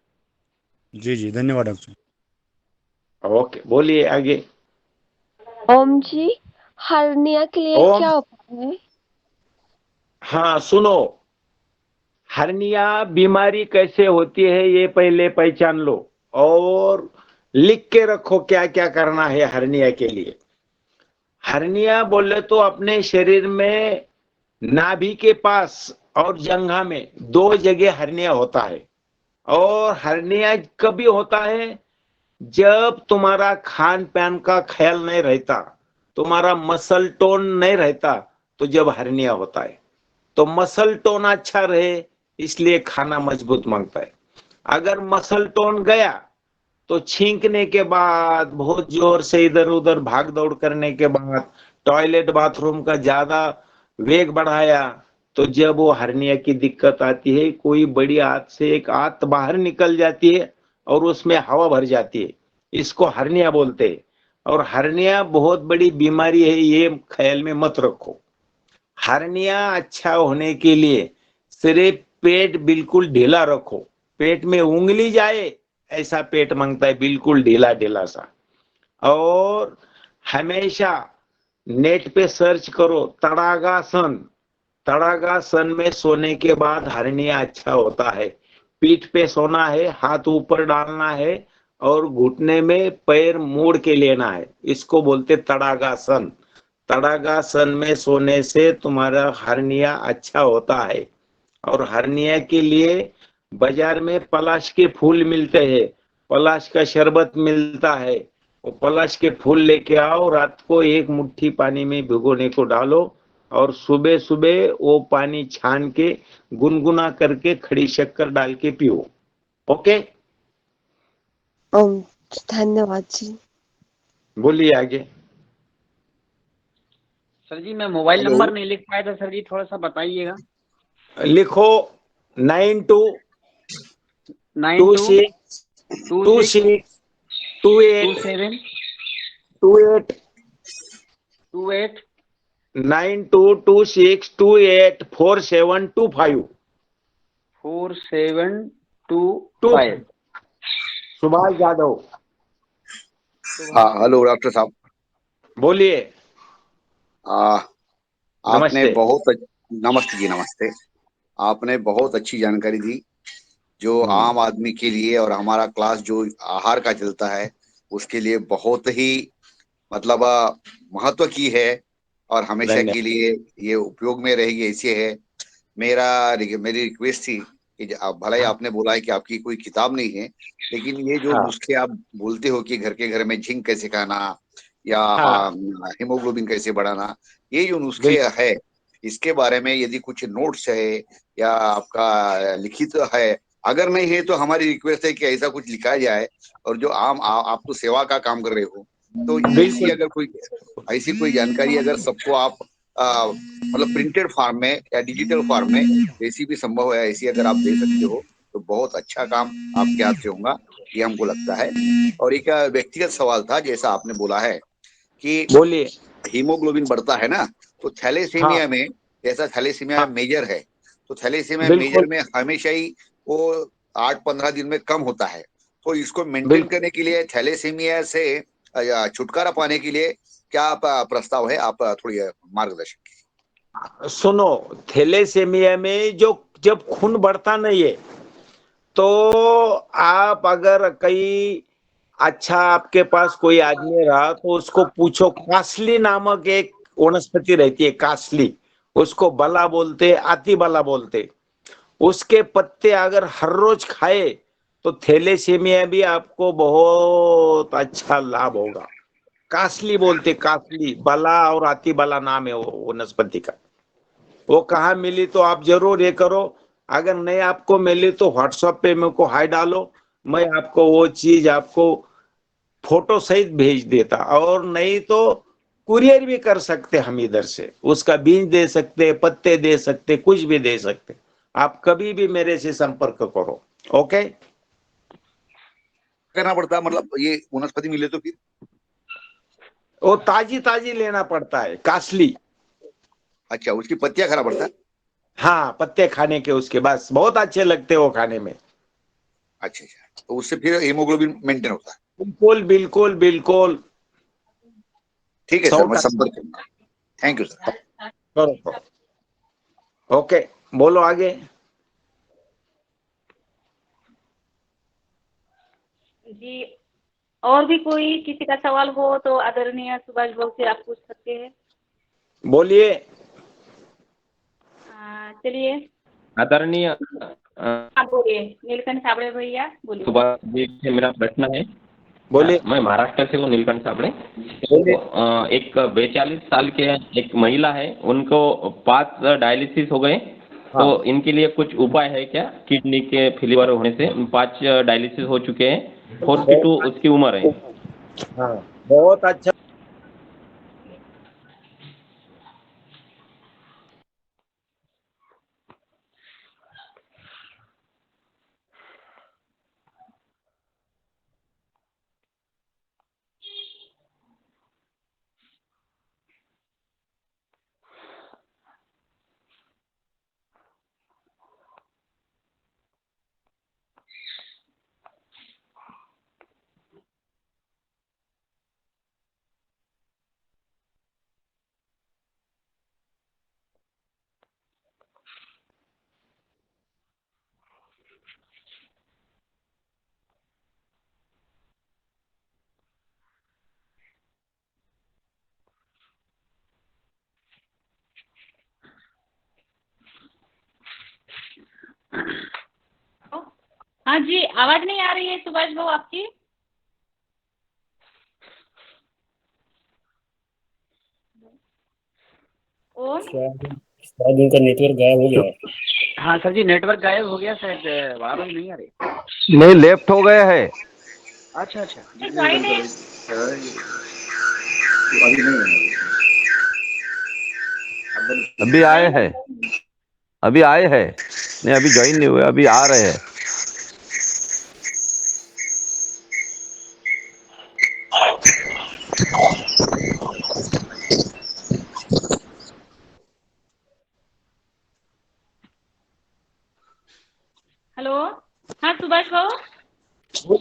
जी जी, धन्यवाद डॉक्टर। ओके, बोलिए आगे। ओम जी, हर्निया के लिए ओम, क्या उपाय है? हाँ सुनो, हर्निया बीमारी कैसे होती है ये पहले पहचान लो, और लिख के रखो क्या क्या करना है हर्निया के लिए। हर्निया बोले तो अपने शरीर में नाभि के पास और जंघा में 2 जगह हर्निया होता है। और हर्निया कभी होता है? जब तुम्हारा खान पान का ख्याल नहीं रहता, तुम्हारा मसल टोन नहीं रहता, तो जब हर्निया होता है। तो मसल टोन अच्छा रहे, इसलिए खाना मजबूत मांगता है। अगर मसल टोन गया तो छींकने के बाद, बहुत जोर से इधर उधर भाग दौड़ करने के बाद, टॉयलेट बाथरूम का ज्यादा वेग बढ़ाया, तो जब वो हर्निया की दिक्कत आती है, कोई बड़ी आंत से एक आंत बाहर निकल जाती है और उसमें हवा भर जाती है, इसको हर्निया बोलते हैं। और हर्निया बहुत बड़ी बीमारी है, ये ख्याल में मत रखो। हर्निया अच्छा होने के लिए सिर्फ पेट बिल्कुल ढीला रखो, पेट में उंगली जाए ऐसा पेट मांगता है, बिल्कुल ढीला ढीला सा। और हमेशा नेट पे सर्च करो तड़ागासन, तड़ागासन में सोने के बाद हर्निया अच्छा होता है। पीठ पे सोना है, हाथ ऊपर डालना है और घुटने में पैर मोड़ के लेना है, इसको बोलते तड़ागासन। तड़ागासन में सोने से तुम्हारा हर्निया अच्छा होता है। और हर्निया के लिए बाजार में पलाश के फूल मिलते हैं, पलाश का शरबत मिलता है, वो पलाश के फूल लेके आओ, रात को 1 मुट्ठी पानी में भिगोने को डालो, और सुबह सुबह वो पानी छान के गुनगुना करके खड़ी शक्कर डाल के पियो। ओके, ओम, धन्यवाद जी। बोलिए आगे। सर जी मैं मोबाइल हेलो। नंबर नहीं लिख पाया था सर जी, थोड़ा सा बताइएगा। लिखो 92 26 26 28 27 28 28 9226 28 4725 4725। सुभाष यादव। हाँ हेलो डॉक्टर साहब। बोलिए। आपने नमस्ते। नमस्ते जी, नमस्ते। आपने बहुत अच्छी जानकारी दी जो आम आदमी के लिए, और हमारा क्लास जो आहार का चलता है उसके लिए बहुत ही मतलब महत्व की है, और हमेशा के लिए ये उपयोग में रहेगी, ऐसी है। मेरी रिक्वेस्ट थी कि भले ही आपने बोला है कि आपकी कोई किताब नहीं है, लेकिन ये जो नुस्खे आप बोलते हो कि घर के घर में जिंक कैसे खाना या हीमोग्लोबिन कैसे बढ़ाना, ये जो नुस्खे है इसके बारे में यदि कुछ नोट्स है या आपका लिखित है, अगर नहीं है तो हमारी रिक्वेस्ट है कि ऐसा कुछ लिखा जाए। और जो आप तो सेवा का काम कर रहे हो, तो ऐसी कोई जानकारी अगर सबको आप मतलब प्रिंटेड फॉर्म में या डिजिटल फॉर्म में जैसी भी संभव है, ऐसी अगर आप दे सकते हो तो बहुत अच्छा काम आपके हाथ से होगा, ये हमको लगता है। और एक व्यक्तिगत सवाल था, जैसा आपने बोला है कि बोलिए। हीमोग्लोबिन बढ़ता है ना, तो थैलेसीमिया में, जैसा थैलेसीमिया मेजर है, तो थैलेसीमिया मेजर में हमेशा ही वो 8-15 दिन में कम होता है। तो इसको मेंटेन करने के लिए, थैलेसीमिया से छुटकारा पाने के लिए क्या प्रस्ताव है? आप थोड़ी मार्गदर्शन कीजिए। सुनो, थैलेसीमिया में जब खून बढ़ता नहीं है, तो आप अगर अच्छा आपके पास कोई आदमी रहा तो उसको पूछो, कासली नामक एक वनस्पति रहती है, कासली, उसको बला बोलते, आती बला बोलते। उसके पत्ते अगर हर रोज खाए तो थैलेसीमिया भी आपको बहुत अच्छा लाभ होगा। कासली बोलते, कासली बला और अति बला नाम है वो वनस्पति का। वो कहाँ मिली तो आप जरूर ये करो। अगर नहीं आपको मिली तो व्हाट्सएप पे मेरे को हाय डालो, मैं आपको वो चीज आपको फोटो सहित भेज देता। और नहीं तो कुरियर भी कर सकते हम इधर से, उसका बीज दे सकते, पत्ते दे सकते, कुछ भी दे सकते। आप कभी भी मेरे से संपर्क करो। ओके, करना पड़ता है मतलब ये वनस्पति मिले तो फिर? वो ताजी ताजी लेना पड़ता है, कासली। अच्छा, उसकी पत्तियां खाना पड़ता है? हाँ, पत्ते खाने के उसके, बस बहुत अच्छे लगते हैं वो खाने में। अच्छा अच्छा, तो उससे फिर हीमोग्लोबिन मेंटेन होता है? बिल्कुल बिल्कुल बिल्कुल। ठीक है सर, मैं संपर्क करूंगा। Thank you sir. करो। ओके, बोलो आगे। जी, और भी कोई किसी का सवाल हो तो आदरणीय सुभाष बाबू से आप पूछ सकते हैं। बोलिए। चलिए। आदरणीय आप बोलिए, नीलकंठ साबळे भैया बोलिए। सुभाष जी से मेरा प्रश्न है। बोलिए। मैं महाराष्ट्र से हूँ, नीलकंठ साबळे। बोलिए। एक 42 साल के एक महिला है, उनको 5 डायलिसिस हो गए। तो इनके लिए कुछ उपाय है क्या? किडनी के फेलियर होने से 5 डायलिसिस हो चुके हैं, 42 उसकी उम्र है। हाँ, बहुत अच्छा। हाँ जी, आवाज नहीं आ रही है सुभाष बाबू आपकी? ओम, शायद उनका नेटवर्क गायब हो गया है। हाँ सर जी, नेटवर्क गायब हो गया शायद, आवाज नहीं आ रही। नहीं, लेफ्ट हो गया है। अच्छा अच्छा, ज्वाइन है। अभी आए हैं, अभी आए हैं। नहीं, अभी ज्वाइन नहीं हुए, अभी आ रहे हैं। हेलो, हाँ सुभाष बाबू।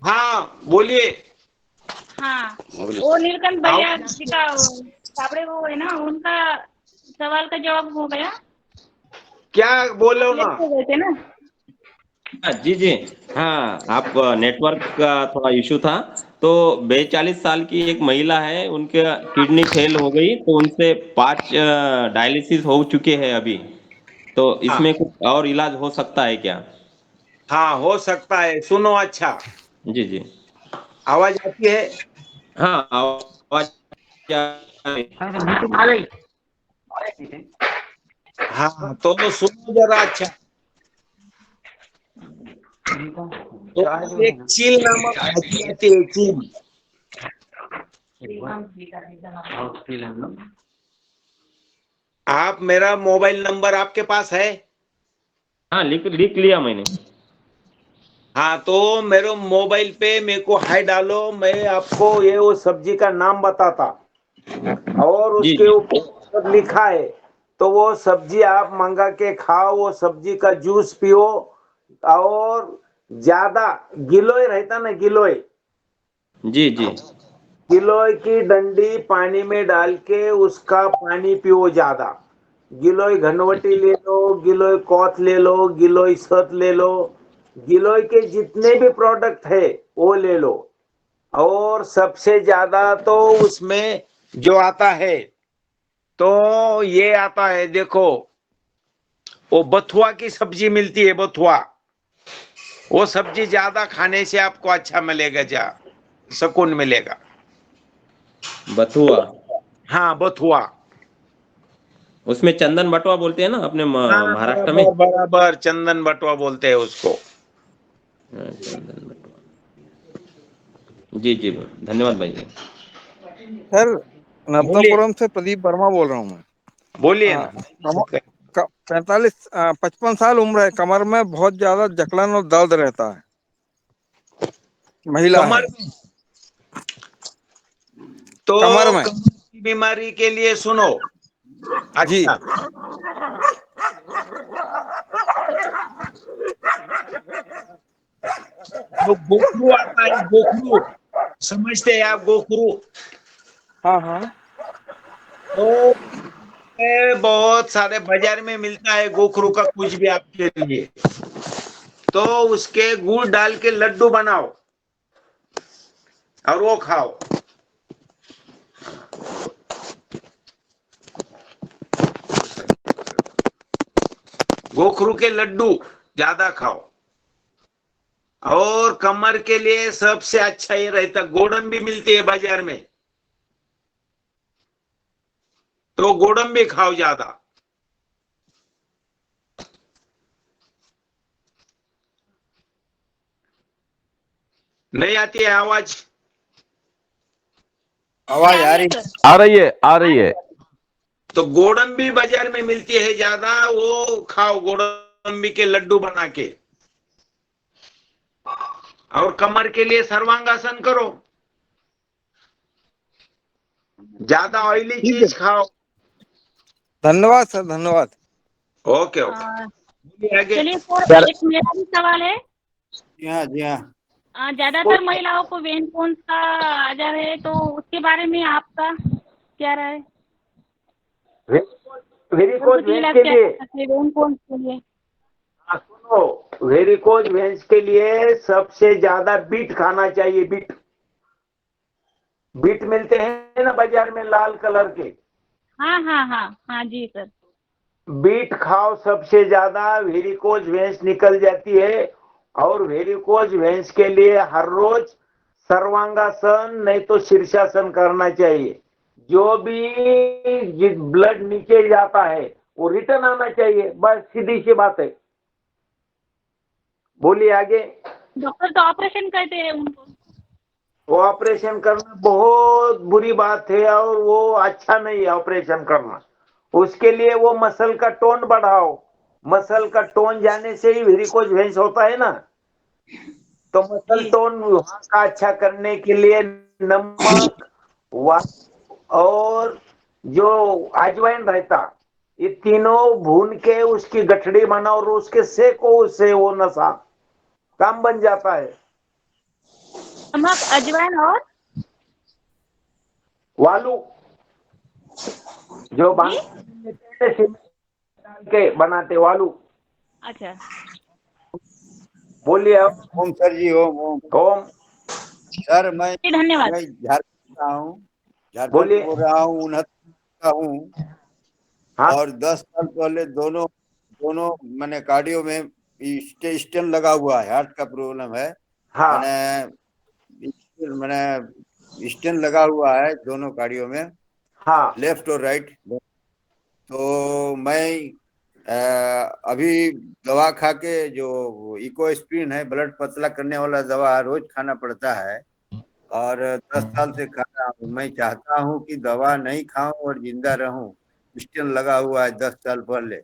हाँ बोलिए। हाँ, वो नीलकंठ भैया जी का साबळे वो है ना, उनका सवाल का जवाब हो गया। क्या बोलो ना। हो गए थे ना। जी जी, हाँ, आप नेटवर्क का थोड़ा इशू था। तो 42 साल की एक महिला है, उनके किडनी फेल हो गई, तो उनसे 5 डायलिसिस हो चुके हैं अभी। तो इसमें कुछ और इलाज हो सकता है क्या? हाँ, हो सकता है। सुनो, अच्छा जी जी। आवाज आती है? हाँ, आवाज आ गई। हाँ, तो सुनो जरा। अच्छा, तो एक चील नामक भाजी आती है, चील। आप, मेरा मोबाइल नंबर आपके पास है? हाँ, लिख लिया मैंने। हाँ, तो मेरे मोबाइल पे मेरे को हाय डालो, मैं आपको ये वो सब्जी का नाम बताता, और जी उसके जी। ऊपर लिखा है, तो वो सब्जी आप मंगा के खाओ, वो सब्जी का जूस पियो। और ज्यादा गिलोय रहता ना, गिलोय, जी जी। गिलोय की डंडी पानी में डाल के उसका पानी पियो ज्यादा। गिलोय घनवटी ले लो, गिलोय कौथ ले लो, गिलोय सत ले लो, गिलोय के जितने भी प्रोडक्ट है वो ले लो। और सबसे ज्यादा तो उसमें जो आता है, तो ये आता है, देखो, वो बथुआ की सब्जी मिलती है, बथुआ। वो सब्जी ज्यादा खाने से आपको अच्छा मिलेगा, सुकून मिलेगा। बथुआ, हाँ, बथुआ। उसमें चंदन बटुआ बोलते हैं ना अपने हाँ, महाराष्ट्र में। बराबर बराबर, चंदन बटुआ बोलते हैं उसको। हाँ, चंदन बटुआ। जी जी, धन्यवाद भाई जी। सर नर्मदापुरम से प्रदीप वर्मा बोल रहा हूँ मैं। बोलिए ना। 55 साल उम्र है, कमर में बहुत ज्यादा जकड़न और दर्द रहता है, महिला है। कमर में तो कमर में कमर की बीमारी के लिए सुनो। जी। अच्छा, जो गोखरू आता है, गोखरू समझते हैं आप? गोखरू हाँ हाँ। तो बहुत सारे बाजार में मिलता है गोखरू का कुछ भी आपके लिए। तो उसके गुड़ डाल के लड्डू बनाओ और वो खाओ। गोखरू के लड्डू ज्यादा खाओ। और कमर के लिए सबसे अच्छा ये रहता, गोडम भी मिलती है बाजार में, तो गोडम भी खाओ ज्यादा। नहीं आती है आवाज? आवाज आ रही आ रही है, आ रही है। तो गोडम भी बाजार में मिलती है ज्यादा, वो खाओ, गोडम भी के लड्डू बना के। और कमर के लिए सर्वांगासन करो। ज्यादा ऑयली चीज खाओ। धन्यवाद सर, धन्यवाद। ओके ओके, आगे। चलिए सर, एक मेरा भी सवाल है। जी हाँ, जी हाँ। ज्यादातर महिलाओं को वेनकोन्स का आजार है, तो उसके बारे में आपका क्या राय है? वेरिकोज वेन्स के लिए वेनकोन्स के लिए सुनो, वेरिकोज वेन्स के लिए सबसे ज्यादा बीट खाना चाहिए। बीट, बीट मिलते हैं ना बाजार में लाल कलर के। हाँ हाँ हाँ हाँ जी सर। बीट खाओ, सबसे ज्यादा वेरिकोज वेन्स निकल जाती है। और वेरिकोज वेन्स के लिए हर रोज सर्वांगासन नहीं तो शीर्षासन करना चाहिए। जो भी ब्लड नीचे जाता है वो रिटर्न आना चाहिए, बस सीधी सी बात है। बोलिए आगे। डॉक्टर तो ऑपरेशन करते हैं उनको। वो ऑपरेशन करना बहुत बुरी बात है और वो अच्छा नहीं है ऑपरेशन करना। उसके लिए वो मसल का टोन बढ़ाओ। मसल का टोन जाने से ही वेरिकोज वेन्स होता है ना। तो मसल टोन वहां का अच्छा करने के लिए नमक और जो अजवाइन रहता, ये तीनों भून के उसकी गठड़ी बनाओ और उसके सेको, उससे वो नशा काम बन जाता है। नमक, अजवाइन और वालू जो डाल के बनाते वालू। अच्छा, बोलिए अब। ओम सर जी, ओम ओम ओम। सर मैं धन्यवाद। झारखंड का हूँ, झारखंड बोलिए। से बोल रहा हूँ, 69 का हूँ। हाँ। और 10 साल पहले दोनों दोनों मैंने कार्डियो में स्टेन लगा हुआ है, हार्ट का प्रॉब्लम है। हाँ। मैंने स्टेन लगा हुआ है दोनों कार्डियो में। हाँ। लेफ्ट और राइट। तो मैं अभी दवा खा के, जो इको स्प्रिन है, ब्लड पतला करने वाला दवा रोज खाना पड़ता है और 10 साल से खा रहा हूँ। मैं चाहता हूँ कि दवा नहीं खाऊं और जिंदा रहूं। स्टेन लगा हुआ है 10 साल पहले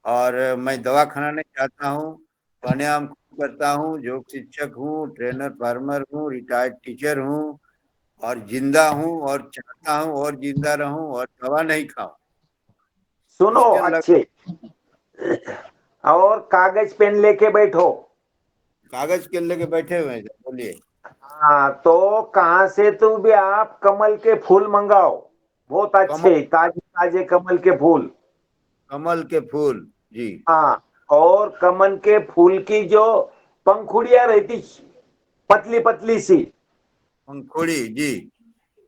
और मैं दवा खाना नहीं चाहता हूँ। प्राणायाम करता हूँ, योग शिक्षक हूँ, ट्रेनर फार्मर हूँ, रिटायर्ड टीचर हूँ और जिंदा हूँ और चाहता हूँ और जिंदा रहूं और दवा नहीं खाऊं। सुनो अच्छे, और कागज पेन लेके बैठो। कागज के लेके बैठे हुए हैं, बोलिए। हाँ, तो कहाँ से तो भी आप कमल के फूल मंगाओ, बहुत अच्छे ताजे ताजे कमल के फूल। कमल के फूल, जी। हाँ, और कमल के फूल की जो पंखुड़ियां रहती पतली पतली सी, पंखुड़ी, जी।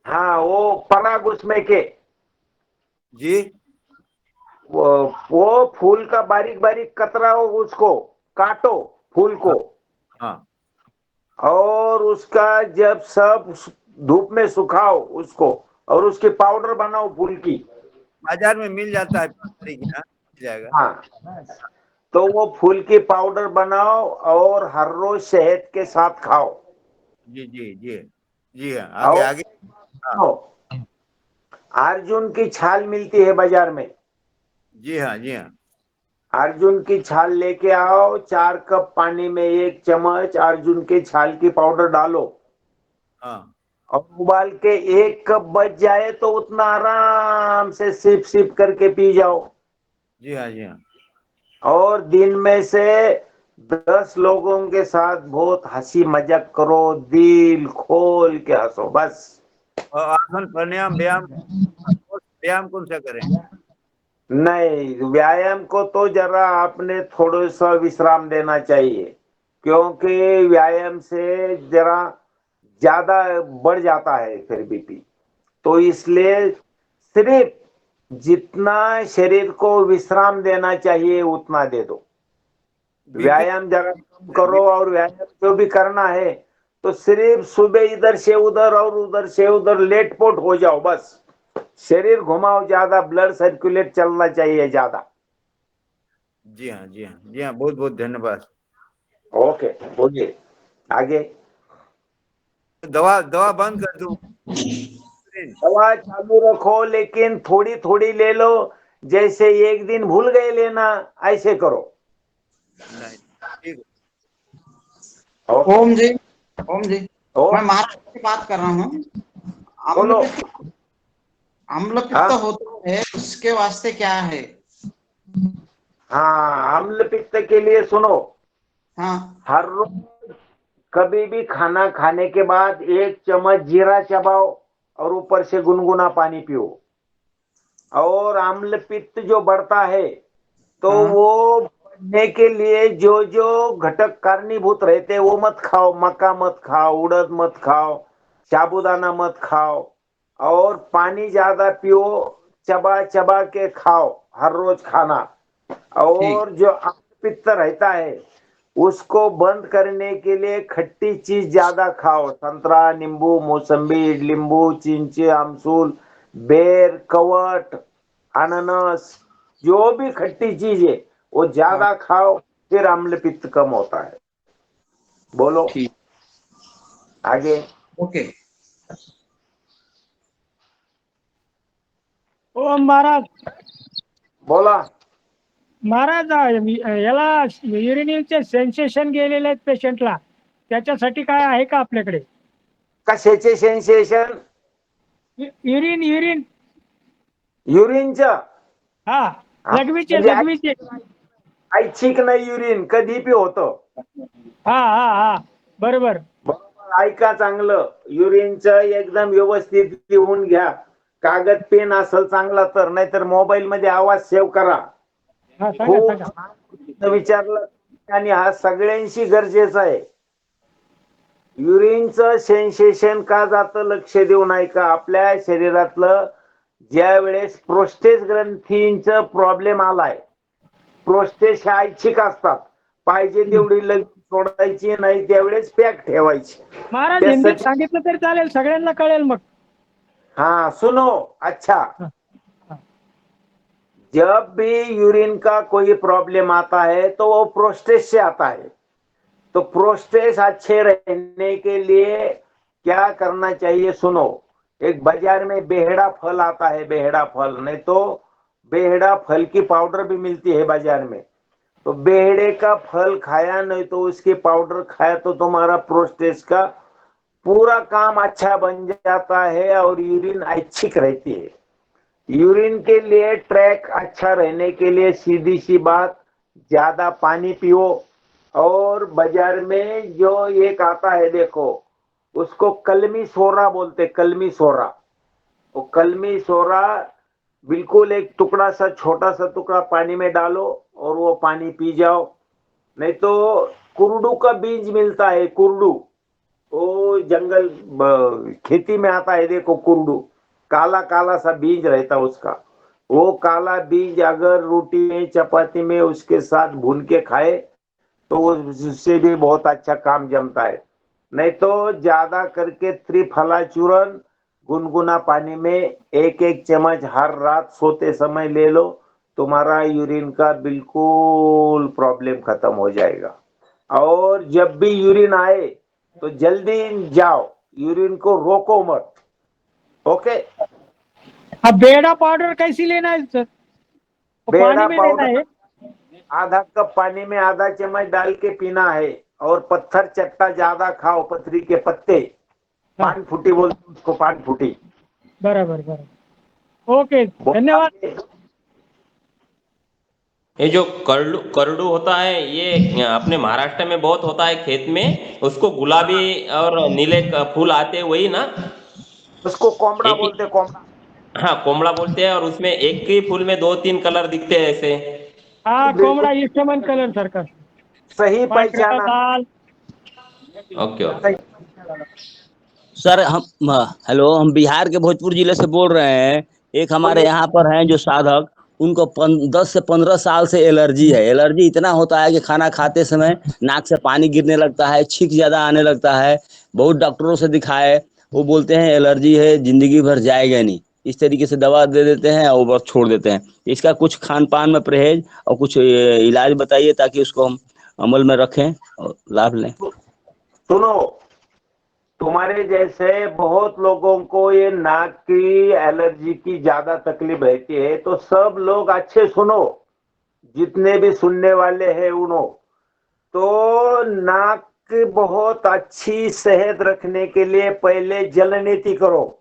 हाँ, वो पराग उसमें के, जी। वो फूल का बारीक बारीक कतरा हो, उसको काटो फूल को। हाँ और उसका जब सब धूप में सुखाओ उसको, और उसकी पाउडर बनाओ फूल की। बाजार में मिल जाता है तरीके, हाँ, मिल जाएगा। हाँ, तो वो फूल की पाउडर बनाओ और हर रोज शहद के साथ खाओ। जी जी जी जी हाँ, आगे और आगे। हाँ अर्जुन की छाल मिलती है बाजार में, जी हाँ जी हाँ। अर्जुन की छाल लेके आओ, 4 कप पानी में 1 चम्मच अर्जुन की छाल की पाउडर डालो हाँ और उबाल के 1 कप बच जाए तो उतना आराम से सिप सिप करके पी जाओ। जी हाँ जी हाँ। और दिन में से 10 लोगों के साथ बहुत हंसी मजाक करो, दिल खोल के हंसो बस। और आसन प्राणायाम व्यायाम, व्यायाम कौन सा करें? नहीं, व्यायाम को तो जरा आपने थोड़ा सा विश्राम देना चाहिए, क्योंकि व्यायाम से जरा ज्यादा बढ़ जाता है फिर बीपी। तो इसलिए सिर्फ जितना शरीर को विश्राम देना चाहिए उतना दे दो। व्यायाम जरा कम करो, और व्यायाम जो भी करना है तो सिर्फ सुबह इधर से उधर और उधर से उधर लेटपोट हो जाओ बस। शरीर घुमाओ ज्यादा, ब्लड सर्कुलेट चलना चाहिए ज्यादा। जी हाँ जी हाँ जी हाँ, बहुत बहुत धन्यवाद। ओके, बोलिए आगे। दवा दवा बंद कर दूं? दवा चालू रखो, लेकिन थोड़ी थोड़ी ले लो, जैसे एक दिन भूल गए लेना ऐसे करो। नहीं ठीक। ओम जी, ओम जी, मैं महाराष्ट्र से बात कर रहा हूँ। अम्ल पित्त होता है, उसके वास्ते क्या है? हाँ, अम्ल पित्त के लिए सुनो। हाँ, हर रोज कभी भी खाना खाने के बाद 1 चम्मच जीरा चबाओ और ऊपर से गुनगुना पानी पियो। और अम्ल पित्त जो बढ़ता है तो वो बढ़ने के लिए जो जो घटक कारणीभूत रहते हैं वो मत खाओ। मक्का मत खाओ, उड़द मत खाओ, साबूदाना मत खाओ, और पानी ज्यादा पियो, चबा चबा के खाओ हर रोज खाना। और जो अम्ल पित्त रहता है उसको बंद करने के लिए खट्टी चीज ज्यादा खाओ। संतरा, नींबू, मौसम्बी, लींबू, चिंचे, आमसूल, बेर, कवट, अनानास, जो भी खट्टी चीज है वो ज्यादा खाओ, फिर अम्ल पित्त कम होता है। बोलो आगे। ओके। ओम महाराज, बोला महाराज याला युरिनचे सेन्सेशन गेलेले आहेत पेशंटला, त्याच्यासाठी काय आहे का आपल्याकडे? कशाचे सेन्सेशन? Urine urine युरिनचं? हा, लघवीचे म्हणजे लघवीचे. ऐच्छिक नाही, युरिन कधी बी होतं। हा हा हा, बरोबर. ऐका चांगलं, युरिनचं एकदम व्यवस्थित लिहून घ्या, कागद पेन असेल चांगला तर, नाहीतर मोबाईल मध्ये आवाज सेव्ह करा। खूप विचारलं आणि हा सगळ्यांशी गरजेचा आहे। युरिनचं सेन्सेशन का जातं लक्ष देऊन ऐका। आपल्या शरीरातलं ज्या वेळेस प्रोस्टेट ग्रंथींचा प्रॉब्लेम आलाय, प्रोस्टेट ह्या ऐच्छिक असतात, पाहिजे तेवढी लग सोडायची नाही, त्यावेळेस पॅक ठेवायची। महाराज हिंदीत सांगितलं तरी चालेल, सगळ्यांना कळेल मग। हाँ सुनो, अच्छा, जब भी यूरिन का कोई प्रॉब्लम आता है तो वो प्रोस्टेट से आता है। तो प्रोस्टेट अच्छे रहने के लिए क्या करना चाहिए सुनो। एक बाजार में बेहड़ा फल आता है, बेहड़ा फल, नहीं तो बेहड़ा फल की पाउडर भी मिलती है बाजार में। तो बेहड़े का फल खाया, नहीं तो उसकी पाउडर खाया, तो तुम्हारा प्रोस्टेट का पूरा काम अच्छा बन जाता है और यूरिन ऐच्छिक रहती है। यूरिन के लिए ट्रैक अच्छा रहने के लिए सीधी सी बात, ज्यादा पानी पियो। और बाजार में जो एक आता है देखो, उसको कलमी सोरा बोलते, कलमी सोरा। वो कलमी सोरा बिल्कुल एक टुकड़ा सा, छोटा सा टुकड़ा पानी में डालो और वो पानी पी जाओ। नहीं तो कुरडू का बीज मिलता है, कुरडू, वो जंगल खेती में आता है देखो, कुरडू काला काला सा बीज रहता उसका। वो काला बीज अगर रोटी में, चपाती में उसके साथ भून के खाए तो उससे भी बहुत अच्छा काम जमता है। नहीं तो ज्यादा करके त्रिफला चूर्ण गुनगुना पानी में एक एक चम्मच हर रात सोते समय ले लो, तुम्हारा यूरिन का बिल्कुल प्रॉब्लम खत्म हो जाएगा। और जब भी यूरिन आए तो जल्दी जाओ, यूरिन को रोको मत। ओके। अब बेड़ा पाउडर कैसी लेना है सर? वो पानी बेड़ा में लेना पाउडर है? आधा कप पानी में आधा चम्मच डाल के पीना है। और पत्थर चट्टा ज्यादा खाओ, पथरी के पत्ते, पान फूटी बोलते उसको, पान फूटी। बराबर बराबर। ओके, धन्यवाद। ये जो करडू करडू होता है, ये अपने महाराष्ट्र में बहुत होता है खेत में, उसको गुलाबी और नीले फूल आते हैं, वही ना? उसको कोमड़ा एक ही, बोलते, कोमड़ा। हाँ कोमड़ा बोलते हैं, और उसमें एक ही फूल में 2-3 कलर दिखते हैं ऐसे। हाँ, कोमड़ा ईस्टमन कलर सर। सही पांढरा पहचाना। लाल। Okay okay. सर हम हेलो, हम बिहार के भोजपुर जिले से बोल रहे हैं। एक हमारे यहाँ पर हैं जो साधक, उनको 10 से 15 साल से एलर्जी है। एलर्जी इतना होता है कि खाना खाते समय नाक से पानी गिरने लगता है, छींक ज्यादा आने लगता है। बहुत डॉक्टरों से दिखाए, वो बोलते हैं एलर्जी है, जिंदगी भर जाएगा नहीं। इस तरीके से दवा दे देते हैं और बस छोड़ देते हैं। इसका कुछ खान पान में परहेज और कुछ इलाज बताइए ताकि उसको हम अमल में रखें और लाभ लें। सुनो, तुम्हारे जैसे बहुत लोगों को ये नाक की एलर्जी की ज्यादा तकलीफ रहती है, तो सब लोग अच्छे सुनो, जितने भी सुनने वाले हैं उनो, तो नाक की बहुत अच्छी सेहत रखने के लिए पहले जल नीति करो।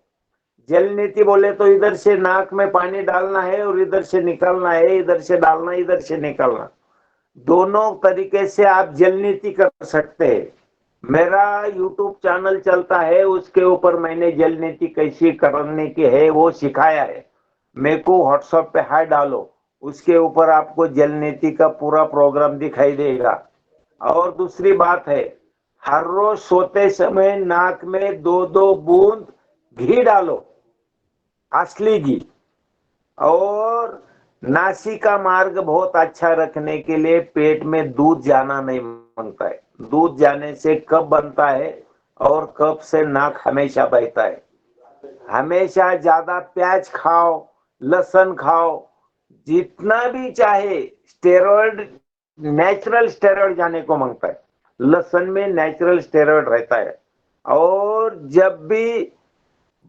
जल नीति बोले तो इधर से नाक में पानी डालना है और इधर से निकालना है, इधर से डालना इधर से निकालना, दोनों तरीके से आप जल नीति कर सकते हैं। मेरा YouTube चैनल चलता है, उसके ऊपर मैंने जल नीति कैसी करने की है वो सिखाया है। मेरे को व्हाट्सएप पे हाय डालो, उसके ऊपर आपको जल नीति का पूरा प्रोग्राम दिखाई देगा। और दूसरी बात है, हर रोज सोते समय नाक में 2-2 बूंद घी डालो, असली घी। और नासिका मार्ग बहुत अच्छा रखने के लिए पेट में दूध जाना नहीं मांगता है। दूध जाने से कफ बनता है और कफ से नाक हमेशा बहता है। हमेशा ज्यादा प्याज खाओ, लहसुन खाओ, जितना भी चाहे। स्टेरॉइड, नेचुरल स्टेरॉइड जाने को मांगता है। लहसुन में नेचुरल स्टेरॉइड रहता है। और जब भी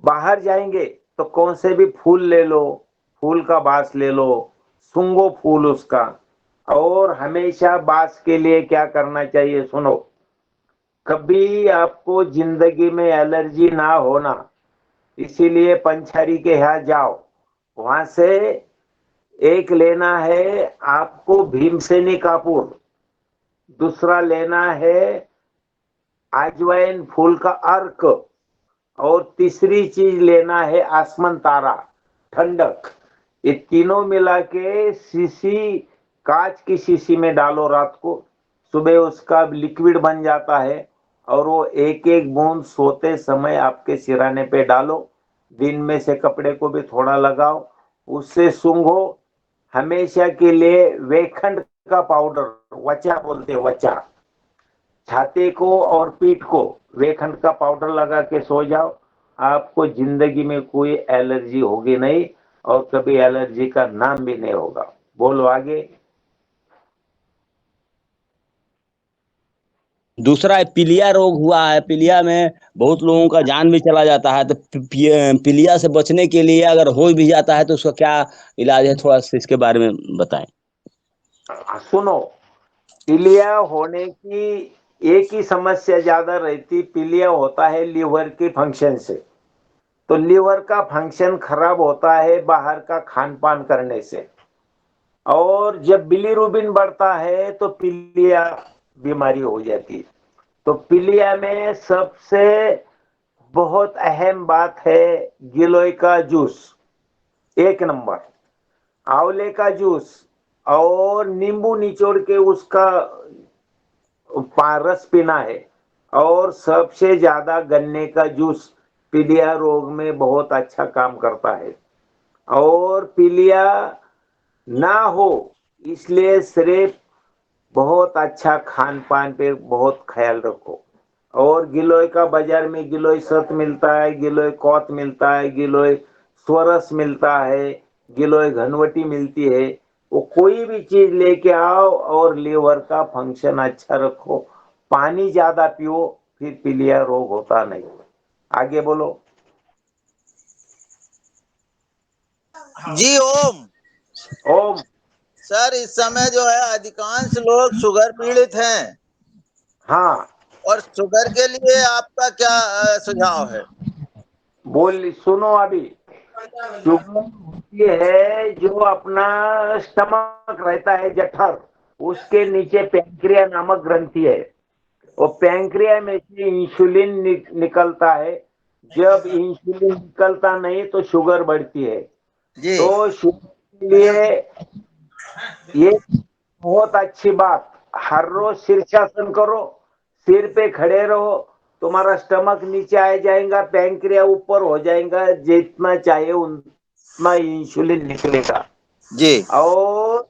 बाहर जाएंगे तो कौन से भी फूल ले लो, फूल का बास ले लो, सूंघो फूल उसका। और हमेशा बास के लिए क्या करना चाहिए सुनो, कभी आपको जिंदगी में एलर्जी ना होना, इसीलिए पंचारी के यहाँ जाओ, वहां से एक लेना है आपको भीमसेनी कपूर, दूसरा लेना है अजवाइन फूल का अर्क, और तीसरी चीज लेना है आसमान तारा, ठंडक। ये तीनों मिला के शीशी, कांच की शीशी में डालो रात को, सुबह उसका लिक्विड बन जाता है। और वो एक एक बूंद सोते समय आपके सिराने पे डालो। दिन में से कपड़े को भी थोड़ा लगाओ, उससे सूंघो। हमेशा के लिए वेखंड का पाउडर, वचा बोलते हैं, वचा, छाती को और पीठ को वेखंड का पाउडर लगा के सो जाओ। आपको जिंदगी में कोई एलर्जी होगी नहीं और कभी एलर्जी का नाम भी नहीं होगा। बोलो आगे। दूसरा है पीलिया रोग हुआ है। पीलिया में बहुत लोगों का जान भी चला जाता है। तो पीलिया से बचने के लिए अगर हो भी जाता है तो उसका क्या इलाज है, थोड़ा सा इसके बारे में बताएं। सुनो, पीलिया होने की एक ही समस्या ज्यादा रहती, पीलिया होता है लीवर की फंक्शन से। तो लीवर का फंक्शन खराब होता है बाहर का खान पान करने से। और जब बिलीरुबिन बढ़ता है तो पीलिया बीमारी हो जाती है। तो पीलिया में सबसे बहुत अहम बात है गिलोय का जूस, 1 नंबर, आंवले का जूस, और नींबू निचोड़ के उसका रस पीना है। और सबसे ज्यादा गन्ने का जूस पीलिया रोग में बहुत अच्छा काम करता है। और पीलिया ना हो इसलिए सिर्फ बहुत अच्छा खान पान पे बहुत ख्याल रखो। और गिलोय का बाजार में गिलोय सत मिलता है, गिलोय कौत मिलता है, गिलोय स्वरस मिलता है, गिलोय घनवटी मिलती है। वो कोई भी चीज लेके आओ और लीवर का फंक्शन अच्छा रखो। पानी ज्यादा पियो, फिर पीलिया रोग होता नहीं। आगे बोलो। जी ओम। ओम। सर इस समय जो है अधिकांश लोग शुगर पीड़ित हैं। हाँ। और शुगर के लिए आपका क्या सुझाव है? बोल सुनो अभी। शुगर होती है जो अपना स्टमक रहता है जठर, उसके नीचे पैंक्रिया नामक ग्रंथि है। वो पैंक्रिया में से इंसुलिन निकलता है। जब इंसुलिन निकलता नहीं तो शुगर बढ़ती है। जी। तो शुगर के लिए ये बहुत अच्छी बात, हर रोज शीर्षासन करो, सिर पे खड़े रहो, तुम्हारा स्टमक नीचे आ जाएगा, पैंक्रिया ऊपर हो जाएगा, जितना चाहिए उतना इंसुलिन निकलेगा। जी। और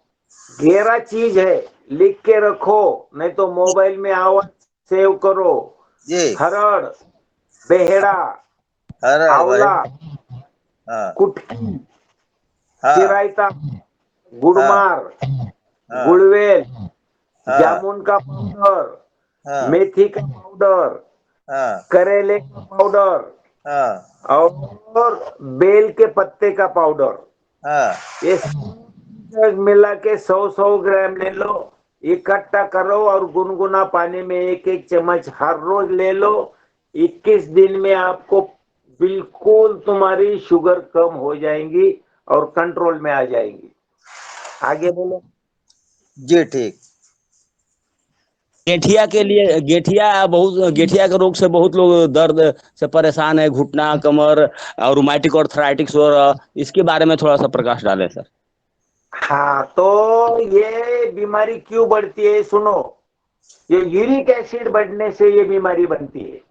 गहरा चीज है, लिख के रखो, नहीं तो मोबाइल में आवाज सेव करो। जी। हरड़, बेहड़ा, हरड़, आंवला, हाँ, कुटकी, हाँ, चिरायता, गुड़मार, हाँ, गुड़वेल, हाँ, जामुन का पाउडर, हाँ, मेथी का पाउडर, हाँ, करेले का पाउडर, हाँ, और बेल के पत्ते का पाउडर, हाँ, ये सब मिला के 100-100 ग्राम ले लो, इकट्ठा करो और गुनगुना पानी में 1-1 चम्मच हर रोज ले लो। 21 दिन में आपको बिल्कुल तुम्हारी शुगर कम हो जाएंगी और कंट्रोल में आ जाएगी। आगे बोलो। जी ठीक। गेठिया के लिए, गेठिया के रोग से बहुत लोग दर्द से परेशान है, घुटना, कमर और रुमाटिक आर्थराइटिस, और इसके बारे में थोड़ा सा प्रकाश डालें सर। हाँ, तो ये बीमारी क्यों बढ़ती है सुनो। ये यूरिक एसिड बढ़ने से ये बीमारी बनती है।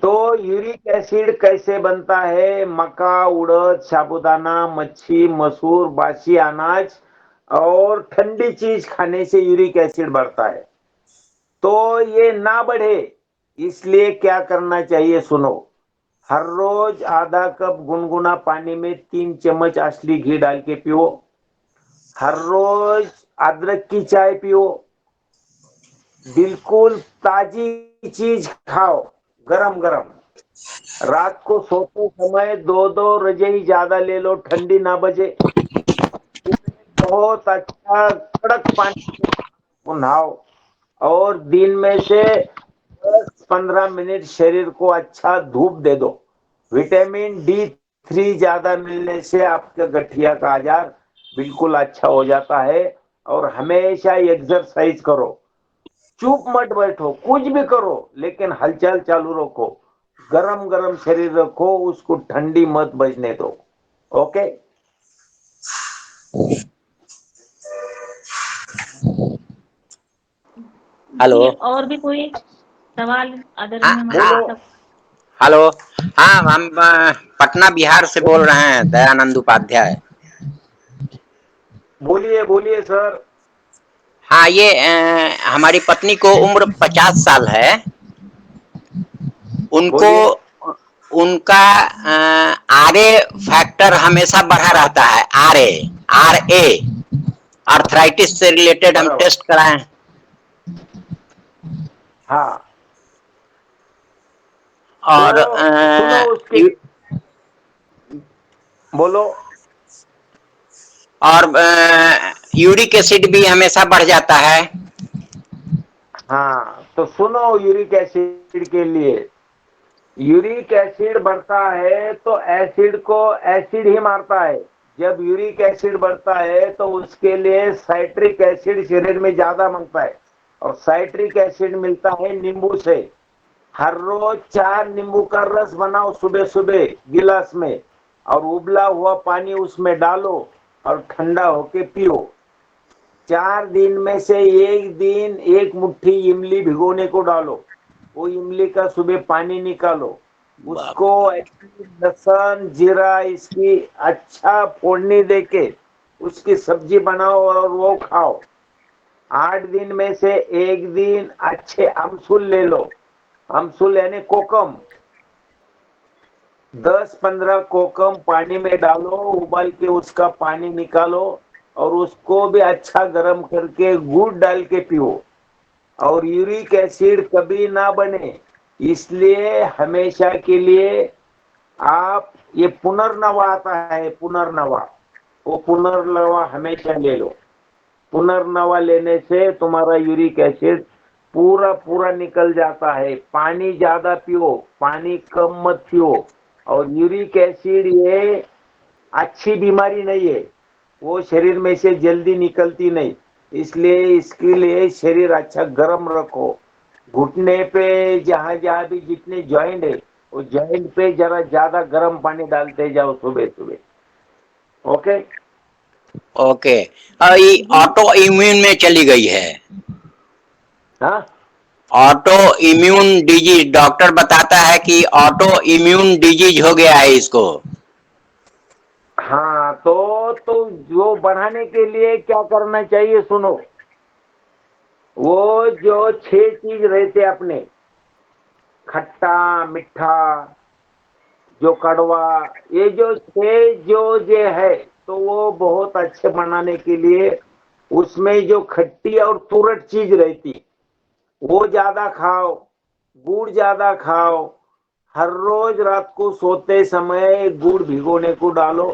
तो यूरिक एसिड कैसे बनता है? मक्का, उड़द, साबूदाना, मच्छी, मसूर, बासी अनाज और ठंडी चीज खाने से यूरिक एसिड बढ़ता है। तो ये ना बढ़े इसलिए क्या करना चाहिए सुनो। हर रोज आधा कप गुनगुना पानी में 3 चम्मच असली घी डाल के पियो। हर रोज अदरक की चाय पियो। बिल्कुल ताजी चीज खाओ, गरम गरम। रात को सोते समय 2-2 रजाई ज्यादा ले लो, ठंडी ना बजे। बहुत अच्छा कड़क पानी को नहाओ और दिन में से 10-15 मिनट शरीर को अच्छा धूप दे दो। विटामिन D3 ज्यादा मिलने से आपका गठिया का आजार बिल्कुल अच्छा हो जाता है। और हमेशा एक्सरसाइज करो, चुप मत बैठो, कुछ भी करो लेकिन हलचल चालू रखो। गरम गरम शरीर रखो, उसको ठंडी मत बजने दो। ओके। हेलो। जी, और भी कोई सवाल आदरणीय हाँ, हेलो। हाँ, हम पटना बिहार से बोल रहे हैं, दयानंद उपाध्याय। बोलिए बोलिए सर। हाँ, ये हमारी पत्नी को उम्र 50 साल है। उनको उनका आरए फैक्टर हमेशा बढ़ा रहता है। आरए आर्थराइटिस से रिलेटेड हम टेस्ट कराए। हाँ। और तो सुनो उसके, बोलो। और यूरिक एसिड भी हमेशा बढ़ जाता है। हाँ, तो सुनो, यूरिक एसिड के लिए, यूरिक एसिड बढ़ता है तो एसिड को एसिड ही मारता है। जब यूरिक एसिड बढ़ता है तो उसके लिए साइट्रिक एसिड शरीर में ज्यादा मांगता है, और साइट्रिक एसिड मिलता है नींबू से। हर रोज 4 नींबू का रस बनाओ सुबह सुबह गिलास में, और उबला हुआ पानी उसमें डालो और ठंडा होके पियो। 4 दिन में से एक दिन 1 मुट्ठी इमली भिगोने को डालो, वो इमली का सुबह पानी निकालो, उसको लहसुन जीरा इसकी अच्छा फोड़नी देके उसकी सब्जी बनाओ और वो खाओ। 8 दिन में से 1 दिन अच्छे अमसुल ले लो। अमसुल यानी कोकम, 10-15 कोकम पानी में डालो, उबाल के उसका पानी निकालो और उसको भी अच्छा गर्म करके गुड़ डाल के पियो। और यूरिक एसिड कभी ना बने, इसलिए हमेशा के लिए आप ये पुनर्नवा आता है, पुनर्नवा, वो पुनर्नवा हमेशा ले लो। पुनर्नवा लेने से तुम्हारा यूरिक एसिड पूरा पूरा निकल जाता है। पानी ज्यादा पियो, पानी कम मत पियो। और यूरिक एसिड ये अच्छी बीमारी नहीं है, वो शरीर में से जल्दी निकलती नहीं, इसलिए इसके लिए शरीर अच्छा गर्म रखो। घुटने पे जहाँ जहाँ भी जितने जॉइंट है वो जॉइंट पे जरा ज्यादा गर्म पानी डालते जाओ सुबह सुबह। Okay okay. ये ऑटो इम्यून में चली गई है। हाँ, ऑटो इम्यून डिजीज, डॉक्टर बताता है कि ऑटो इम्यून डिजीज हो गया है इसको। हाँ, तो जो बढ़ाने के लिए क्या करना चाहिए सुनो। वो जो 6 चीज रहते अपने, खट्टा मीठा जो कड़वा, ये जो 6 जो है, तो वो बहुत अच्छे बनाने के लिए उसमें जो खट्टी और तुरट चीज रहती वो ज्यादा खाओ, गुड़ ज्यादा खाओ। हर रोज रात को सोते समय गुड़ भिगोने को डालो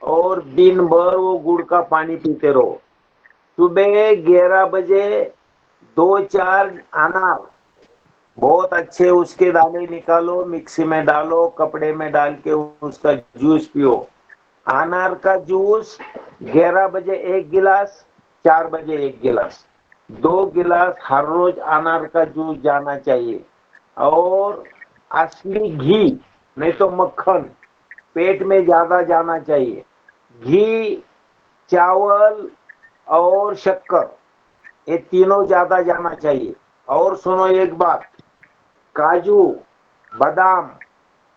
और दिन भर वो गुड़ का पानी पीते रहो। सुबह 11 बजे 2-4 अनार बहुत अच्छे उसके दाने निकालो, मिक्सी में डालो, कपड़े में डाल के उसका जूस पियो। अनार का जूस 11 बजे 1 गिलास, 4 बजे 1 गिलास, 2 गिलास हर रोज अनार का जूस जाना चाहिए। और असली घी नहीं तो मक्खन पेट में ज्यादा जाना चाहिए। घी, चावल और शक्कर ये तीनों ज्यादा जाना चाहिए। और सुनो एक बात, काजू, बादाम,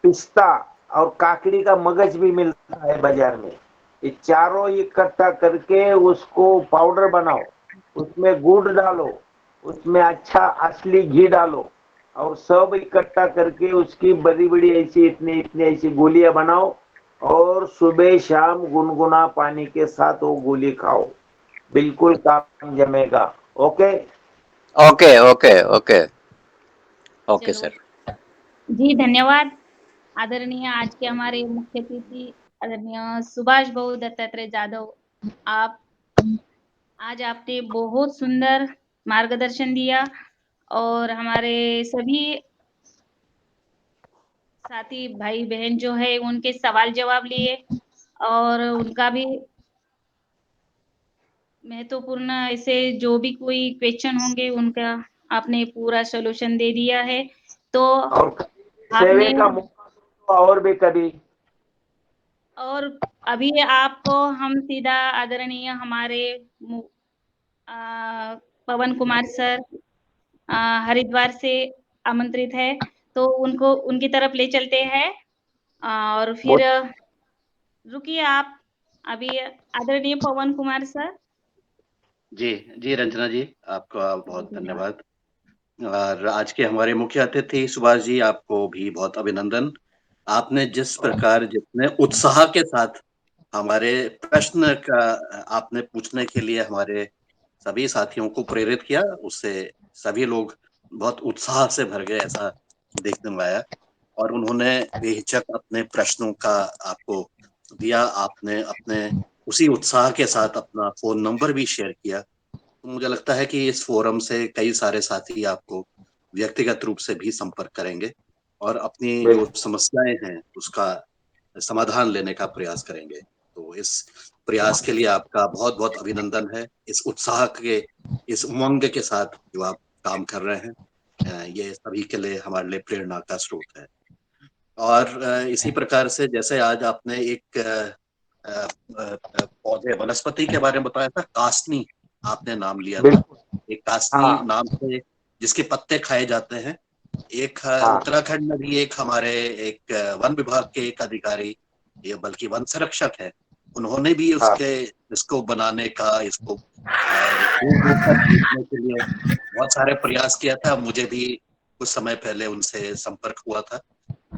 पिस्ता और काकड़ी का मगज भी मिलता है बाजार में। ये चारों इकट्ठा करके उसको पाउडर बनाओ, उसमें गुड़ डालो, उसमें अच्छा असली घी डालो और सब इकट्ठा करके उसकी बड़ी बड़ी ऐसी इतनी इतनी ऐसी गोलियां बनाओ और सुबह शाम गुनगुना पानी के साथ वो गोली खाओ, बिल्कुल काम जमेगा। Okay okay okay okay okay चलो सर। जी, धन्यवाद। आदरणीय आज के हमारे मुख्य अतिथि आदरणीय सुभाष भाऊ दत्तात्रेय जाधव, आप आज आपने बहुत सुंदर मार्गदर्शन दिया और हमारे सभी साथी भाई बहन जो है उनके सवाल जवाब लिए और उनका भी महत्वपूर्ण ऐसे जो भी कोई क्वेश्चन होंगे उनका आपने पूरा सॉल्यूशन दे दिया है। तो और आपने सेवे का मौका दो और भी कभी। और अभी आपको हम सीधा आदरणीय हमारे पवन कुमार सर हरिद्वार से आमंत्रित है, तो उनको उनकी तरफ ले चलते हैं और फिर रुकिए आप अभी आदरणीय पवन कुमार सर। जी जी रंजना जी, आपका बहुत धन्यवाद। और आज के हमारे मुख्य अतिथि सुभाष जी, आपको भी बहुत अभिनंदन। आपने जिस प्रकार जितने उत्साह के साथ हमारे प्रश्न का आपने पूछने के लिए हमारे सभी साथियों को प्रेरित किया, उससे सभी लोग बहुत उत्साह से भर गए, ऐसा देखने में आया। और उन्होंने बेहिचक अपने प्रश्नों का आपको दिया, आपने अपने उसी उत्साह के साथ अपना फोन नंबर भी शेयर किया। तो मुझे लगता है कि इस फोरम से कई सारे साथी आपको व्यक्तिगत रूप से भी संपर्क करेंगे और अपनी जो समस्याएं हैं उसका समाधान लेने का प्रयास करेंगे। तो इस प्रयास के लिए आपका बहुत बहुत अभिनंदन है। इस उत्साह के, इस उमंग के साथ जो आप काम कर रहे हैं, ये सभी के लिए हमारे लिए प्रेरणा का स्रोत है। और इसी प्रकार से जैसे आज आपने एक पौधे वनस्पति के बारे में बताया था, कासनी आपने नाम लिया था। एक कासनी नाम से जिसके पत्ते खाए जाते हैं। एक उत्तराखंड में भी एक हमारे एक वन विभाग के एक अधिकारी, ये बल्कि वन संरक्षक है, उन्होंने भी उसके इसको बनाने का, इसको दूर दूर तक भेजने के लिए बहुत सारे प्रयास किया था। मुझे भी कुछ समय पहले उनसे संपर्क हुआ था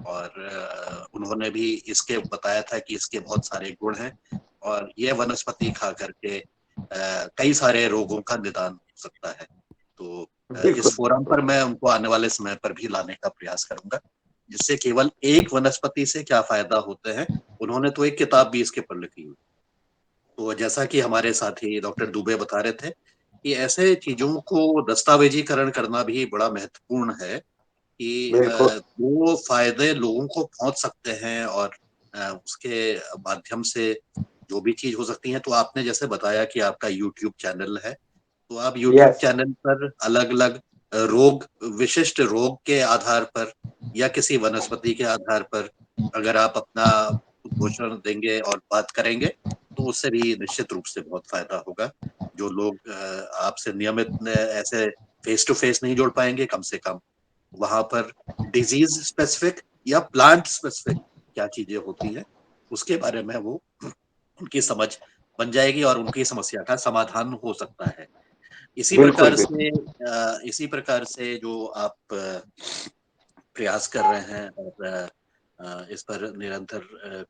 और उन्होंने भी इसके बताया था कि इसके बहुत सारे गुण हैं और ये वनस्पति खा करके कई सारे रोगों का निदान हो सकता है। तो इस फोरम पर मैं उनको आने वाले समय पर भी लाने का प्रयास करूंगा, जिससे केवल एक वनस्पति से क्या फायदा होते हैं। उन्होंने तो एक किताब भी इसके पर लिखी हुई। तो जैसा कि हमारे साथी डॉक्टर दुबे बता रहे थे कि ऐसे चीजों को दस्तावेजीकरण करना भी बड़ा महत्वपूर्ण है कि वो फायदे लोगों को पहुंच सकते हैं और उसके माध्यम से जो भी चीज हो सकती है। तो आपने जैसे बताया कि आपका YouTube चैनल है, तो आप YouTube चैनल पर अलग अलग रोग, विशिष्ट रोग के आधार पर या किसी वनस्पति के आधार पर अगर आप अपना उद्घोषण देंगे और बात करेंगे तो उससे भी निश्चित रूप से बहुत फायदा होगा। जो लोग आपसे नियमित ऐसे फेस टू फेस नहीं जुड़ पाएंगे, कम से कम वहां पर डिजीज स्पेसिफिक या प्लांट स्पेसिफिक क्या चीजें होती है उसके बारे में वो उनकी समझ बन जाएगी और उनकी समस्या का समाधान हो सकता है। इसी प्रकार से जो आप प्रयास कर रहे हैं और इस पर निरंतर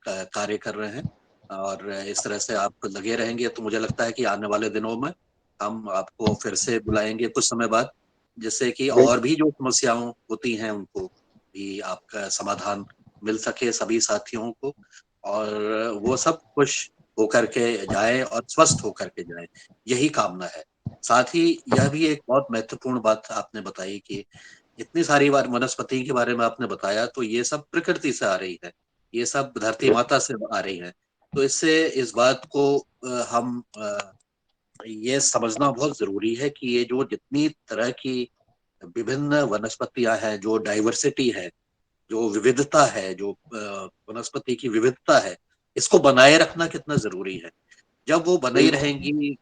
कार्य कर रहे हैं और इस तरह से आप लगे रहेंगे, तो मुझे लगता है कि आने वाले दिनों में हम आपको फिर से बुलाएंगे कुछ समय बाद, जिससे कि और भी जो समस्याएं होती हैं उनको भी आपका समाधान मिल सके सभी साथियों को, और वो सब खुश होकर के जाए और स्वस्थ होकर के जाए, यही कामना है। साथ ही यह भी एक बहुत महत्वपूर्ण बात आपने बताई कि इतनी सारी बार वनस्पति के बारे में आपने बताया, तो ये सब प्रकृति से आ रही है, ये सब धरती माता से आ रही है। तो इससे इस बात को हम ये समझना बहुत जरूरी है कि ये जो जितनी तरह की विभिन्न वनस्पतियां हैं, जो डाइवर्सिटी है, जो विविधता है, जो वनस्पति की विविधता है, इसको बनाए रखना कितना जरूरी है। जब वो बनी रहेंगी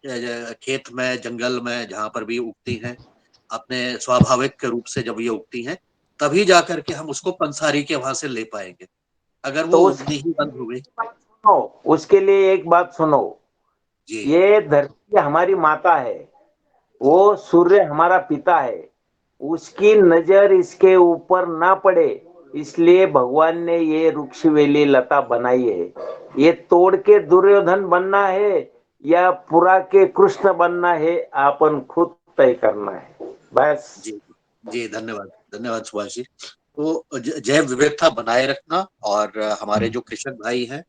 खेत में, जंगल में, जहां पर भी उगती हैं, अपने स्वाभाविक रूप से जब ये उगती हैं, तभी जाकर के हम उसको पंसारी के वहां से ले पाएंगे। अगर वो उगनी ही बंद हो गई, उसके लिए एक बात सुनो, ये धरती हमारी माता है, वो सूर्य हमारा पिता है, उसकी नजर इसके ऊपर ना पड़े इसलिए भगवान ने ये वृक्षवेली लता बनाई है। ये तोड़ के दुर्योधन बनना है या पूरा के कृष्ण बनना है, अपन खुद तय करना है बस। जी धन्यवाद, धन्यवाद सुभाष जी। तो जैव विविधता बनाए रखना, और हमारे जो कृषक भाई हैं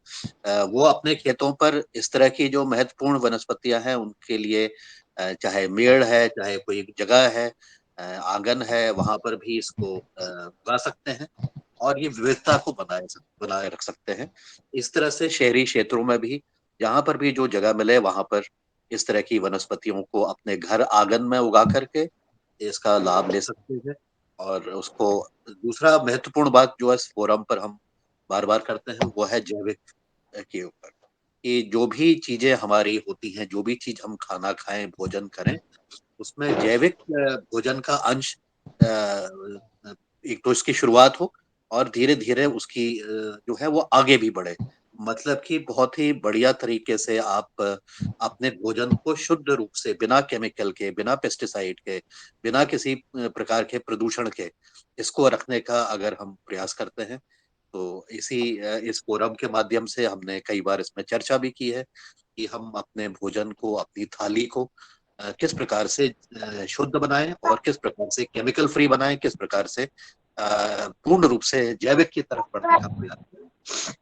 वो अपने खेतों पर इस तरह की जो महत्वपूर्ण वनस्पतियां हैं उनके लिए चाहे मेड़ है, चाहे कोई जगह है, आंगन है, वहां पर भी इसको उगा सकते हैं और ये विविधता को बनाए रख सकते हैं। इस तरह से शहरी क्षेत्रों में भी जहां पर भी जो जगह मिले वहां पर इस तरह की वनस्पतियों को अपने घर आंगन में उगा करके इसका लाभ ले सकते हैं। और उसको दूसरा महत्वपूर्ण बात जो इस फोरम पर हम बार बार करते हैं वो है जैविक के ऊपर, कि जो भी चीजें हमारी होती हैं, जो भी चीज हम खाना खाएं, भोजन करें, उसमें जैविक भोजन का अंश एक तो इसकी शुरुआत हो और धीरे धीरे उसकी जो है वो आगे भी बढ़े। मतलब कि बहुत ही बढ़िया तरीके से आप अपने भोजन को शुद्ध रूप से, बिना केमिकल के, बिना पेस्टिसाइड के, बिना किसी प्रकार के प्रदूषण के, इसको रखने का अगर हम प्रयास करते हैं, तो इस फोरम के माध्यम से हमने कई बार इसमें चर्चा भी की है कि हम अपने भोजन को, अपनी थाली को किस प्रकार से शुद्ध बनाएं और किस प्रकार से केमिकल फ्री बनाएं, किस प्रकार से पूर्ण रूप से जैविक की तरफ बढ़ने का प्रयास करें।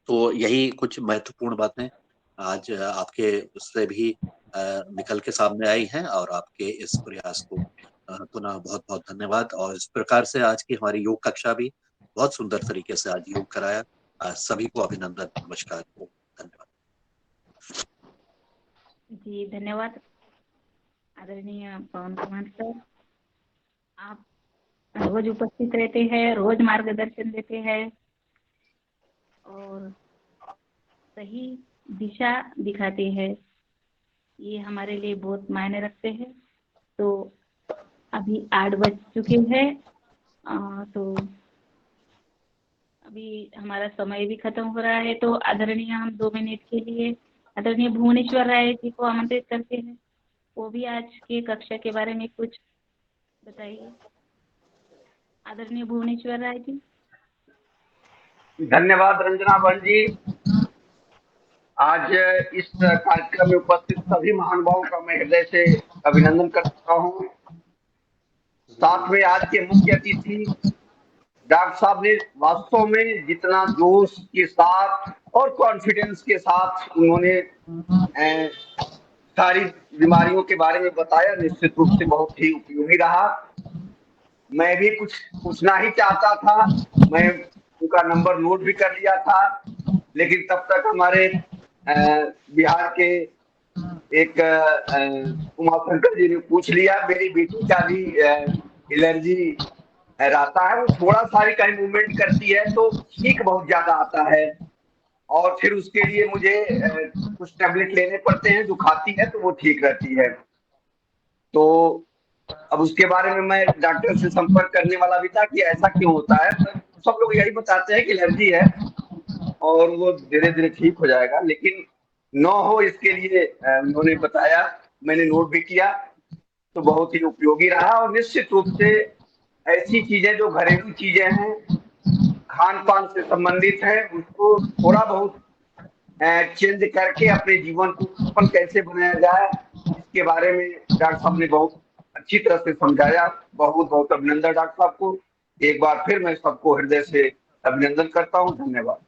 तो यही कुछ महत्वपूर्ण बातें आज आपके उससे भी निकल के सामने आई हैं, और आपके इस प्रयास को पुनः बहुत बहुत धन्यवाद। और इस प्रकार से आज की हमारी योग कक्षा भी बहुत सुंदर तरीके से आज योग कराया। सभी को अभिनंदन, नमस्कार, धन्यवाद। जी धन्यवाद आदरणीय पवन कुमार सर, आप रोज उपस्थित रहते हैं, रोज मार्गदर्शन देते हैं और सही दिशा दिखाते हैं, ये हमारे लिए बहुत मायने रखते हैं। तो अभी 8 बज चुके हैं, तो अभी हमारा समय भी खत्म हो रहा है, तो आदरणीय हम 2 मिनट के लिए आदरणीय भुवनेश्वर राय जी को आमंत्रित करते हैं, वो भी आज के कक्षा के बारे में कुछ बताइए। आदरणीय भुवनेश्वर राय जी। धन्यवाद रंजना बहन जी। आज इस कार्यक्रम में उपस्थित सभी महानुभावों का मैं हृदय से अभिनंदन करता हूँ। साथ में आज के मुख्य अतिथि डॉक्टर साहब ने वास्तव में जितना जोश के साथ और कॉन्फिडेंस के साथ उन्होंने सारी बीमारियों के बारे में बताया, निश्चित रूप से बहुत ही उपयोगी रहा। मैं भी कुछ पूछना ही चाहता था, मैं उनका नंबर नोट भी कर लिया था, लेकिन तब तक हमारे बिहार के एक उमाशंकर जी ने पूछ लिया। मेरी बेटी का भी एलर्जी रहता है, वो थोड़ा सा भी कहीं मूवमेंट करती है तो छींक बहुत ज्यादा आता है, और फिर उसके लिए मुझे कुछ टैबलेट लेने पड़ते हैं, जो खाती है तो वो ठीक रहती है। तो अब उसके बारे में मैं डॉक्टर से संपर्क करने वाला भी था कि ऐसा क्यों होता है। तो सब लोग यही बताते हैं कि एलर्जी है और वो धीरे धीरे ठीक हो जाएगा, लेकिन न हो इसके लिए उन्होंने बताया, मैंने नोट भी किया, तो बहुत ही उपयोगी रहा। और निश्चित रूप से ऐसी चीजें जो घरेलू चीजें हैं, खान पान से संबंधित है, उसको थोड़ा बहुत चेंज करके अपने जीवन को सफल कैसे बनाया जाए, इसके बारे में डॉक्टर साहब ने बहुत अच्छी तरह से समझाया। बहुत बहुत अभिनंदन डॉक्टर साहब को। एक बार फिर मैं सबको हृदय से अभिनंदन करता हूँ। धन्यवाद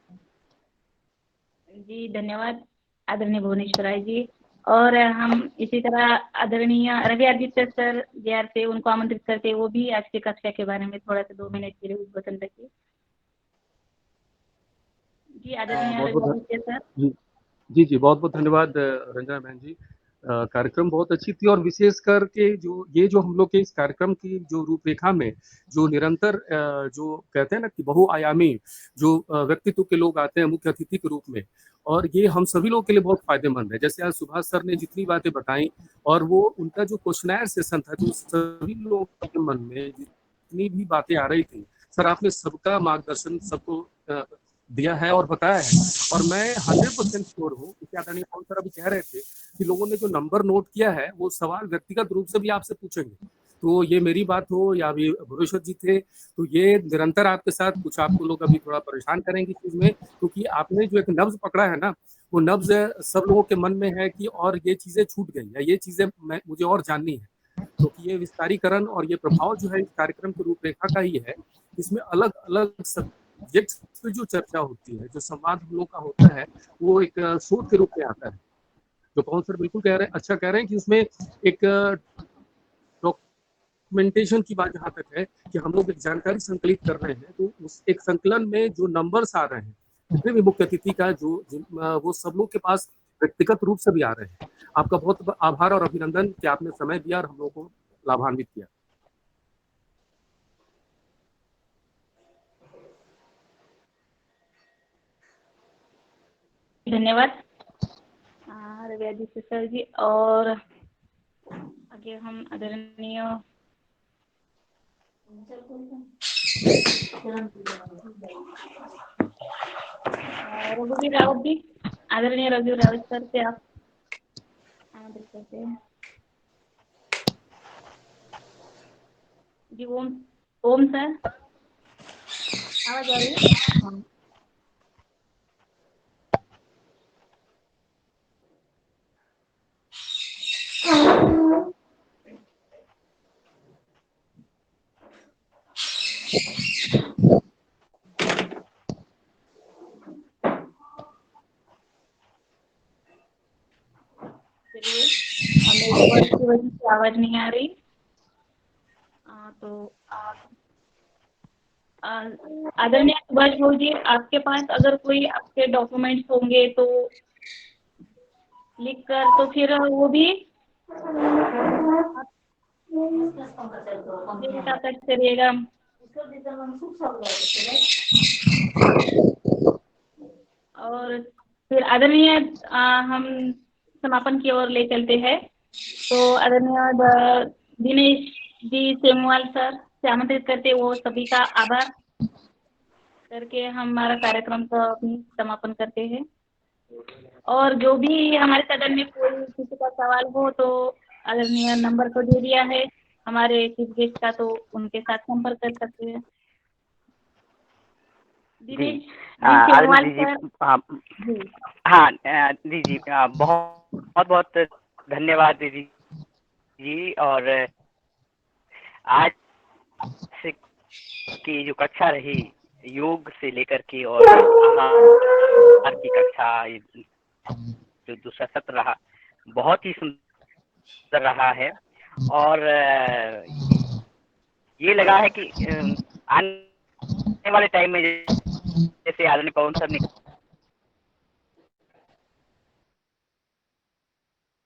जी। धन्यवाद आदरणीय भुवनेश्वर राय जी। और हम इसी तरह आदरणीय रवि आदित्य सर JR से उनको आमंत्रित करते हैं, वो भी आज की कक्षा के बारे में थोड़ा सा 2 मिनट के लिए उद्बोधन रखिए। जी आदरणीय रवि आदित्य सर। जी बहुत बहुत धन्यवाद रंजना बहन जी। कार्यक्रम बहुत अच्छी थी, और विशेष करके जो हम लोग के इस कार्यक्रम की जो रूपरेखा में जो निरंतर जो कहते हैं ना कि बहुआयामी जो व्यक्तित्व के लोग आते हैं मुख्य अतिथि के रूप में, और ये हम सभी लोगों के लिए बहुत फायदेमंद है। जैसे आज सुभाष सर ने जितनी बातें बताई, और वो उनका जो क्वेश्चनर सेशन था, जो सभी लोगों के मन में जितनी भी बातें आ रही थी, सर आपने सबका मार्गदर्शन सबको दिया है और बताया है। और मैं 100% श्योर हूँ, क्योंकि आदरणीय पवन सर अभी कह रहे थे कि लोगों ने जो नंबर नोट किया है वो सवाल व्यक्तिगत रूप से भी आपसे पूछेंगे। तो ये मेरी बात हो या अभी भुवनेश्वर जी थे, तो ये निरंतर आपके साथ कुछ आपको लोग अभी थोड़ा परेशान करेंगे चीज में, क्योंकि आपने जो एक नब्ज पकड़ा है ना, वो नब्ज सब लोगों के मन में है कि और ये चीजें छूट गई या ये चीजें मुझे और जाननी है। क्योंकि ये विस्तारीकरण और ये प्रभाव जो है इस कार्यक्रम की रूपरेखा का ही है। इसमें अलग अलग सब्जेक्ट पे जो चर्चा होती है, जो संवाद हम लोग का होता है, वो एक शोध के रूप में आता है। जो पवन सर बिल्कुल कह रहे हैं, अच्छा कह रहे हैं कि उसमें एक डॉक्यूमेंटेशन की बात जहाँ तक है कि हम लोग एक जानकारी संकलित कर रहे हैं, तो उस एक संकलन में जो नंबर्स आ रहे हैं जितने भी मुख्य अतिथि का वो सब लोग के पास व्यक्तिगत रूप से भी आ रहे हैं। आपका बहुत आभार और अभिनंदन कि आपने समय दिया और हम लोग को लाभान्वित किया। धन्यवाद रवि आदित्य सर जी। और आगे हम आदरणीय रघुवीर रावत जी, आदरणीय रघुवीर रावत सर से आप आमंत्रित करते हैं। जी ओम सर, आवाज आ रही है? चलिए, हमें की वजह से आवाज नहीं आ रही, तो आदरणीय सुभाष भाऊ जी, आपके पास अगर कोई आपके डॉक्यूमेंट्स होंगे तो लिख कर, तो फिर वो भी करिएगा। और फिर आदरणीय हम समापन की ओर ले चलते हैं। तो आदरणीय दिनेश जी सेमवाल सर से आमंत्रित करते, वो सभी का आभार करके हमारा कार्यक्रम का समापन करते हैं। और जो भी हमारे सदन में कोई किसी का सवाल हो तो आदरणीय नंबर तो दे दिया है हमारे चीफ गेस्ट का, तो उनके साथ संपर्क कर सकते हैं। दीदी आदरणीय जी हाँ जी बहुत बहुत धन्यवाद दीदी जी। और आज से की जो कक्षा रही योग से लेकर के और आहार की कक्षा, जो दूसरा सत्र रहा बहुत ही सुंदर रहा है। और ये लगा है कि आने वाले टाइम में जैसे आदरणीय पवन सर ने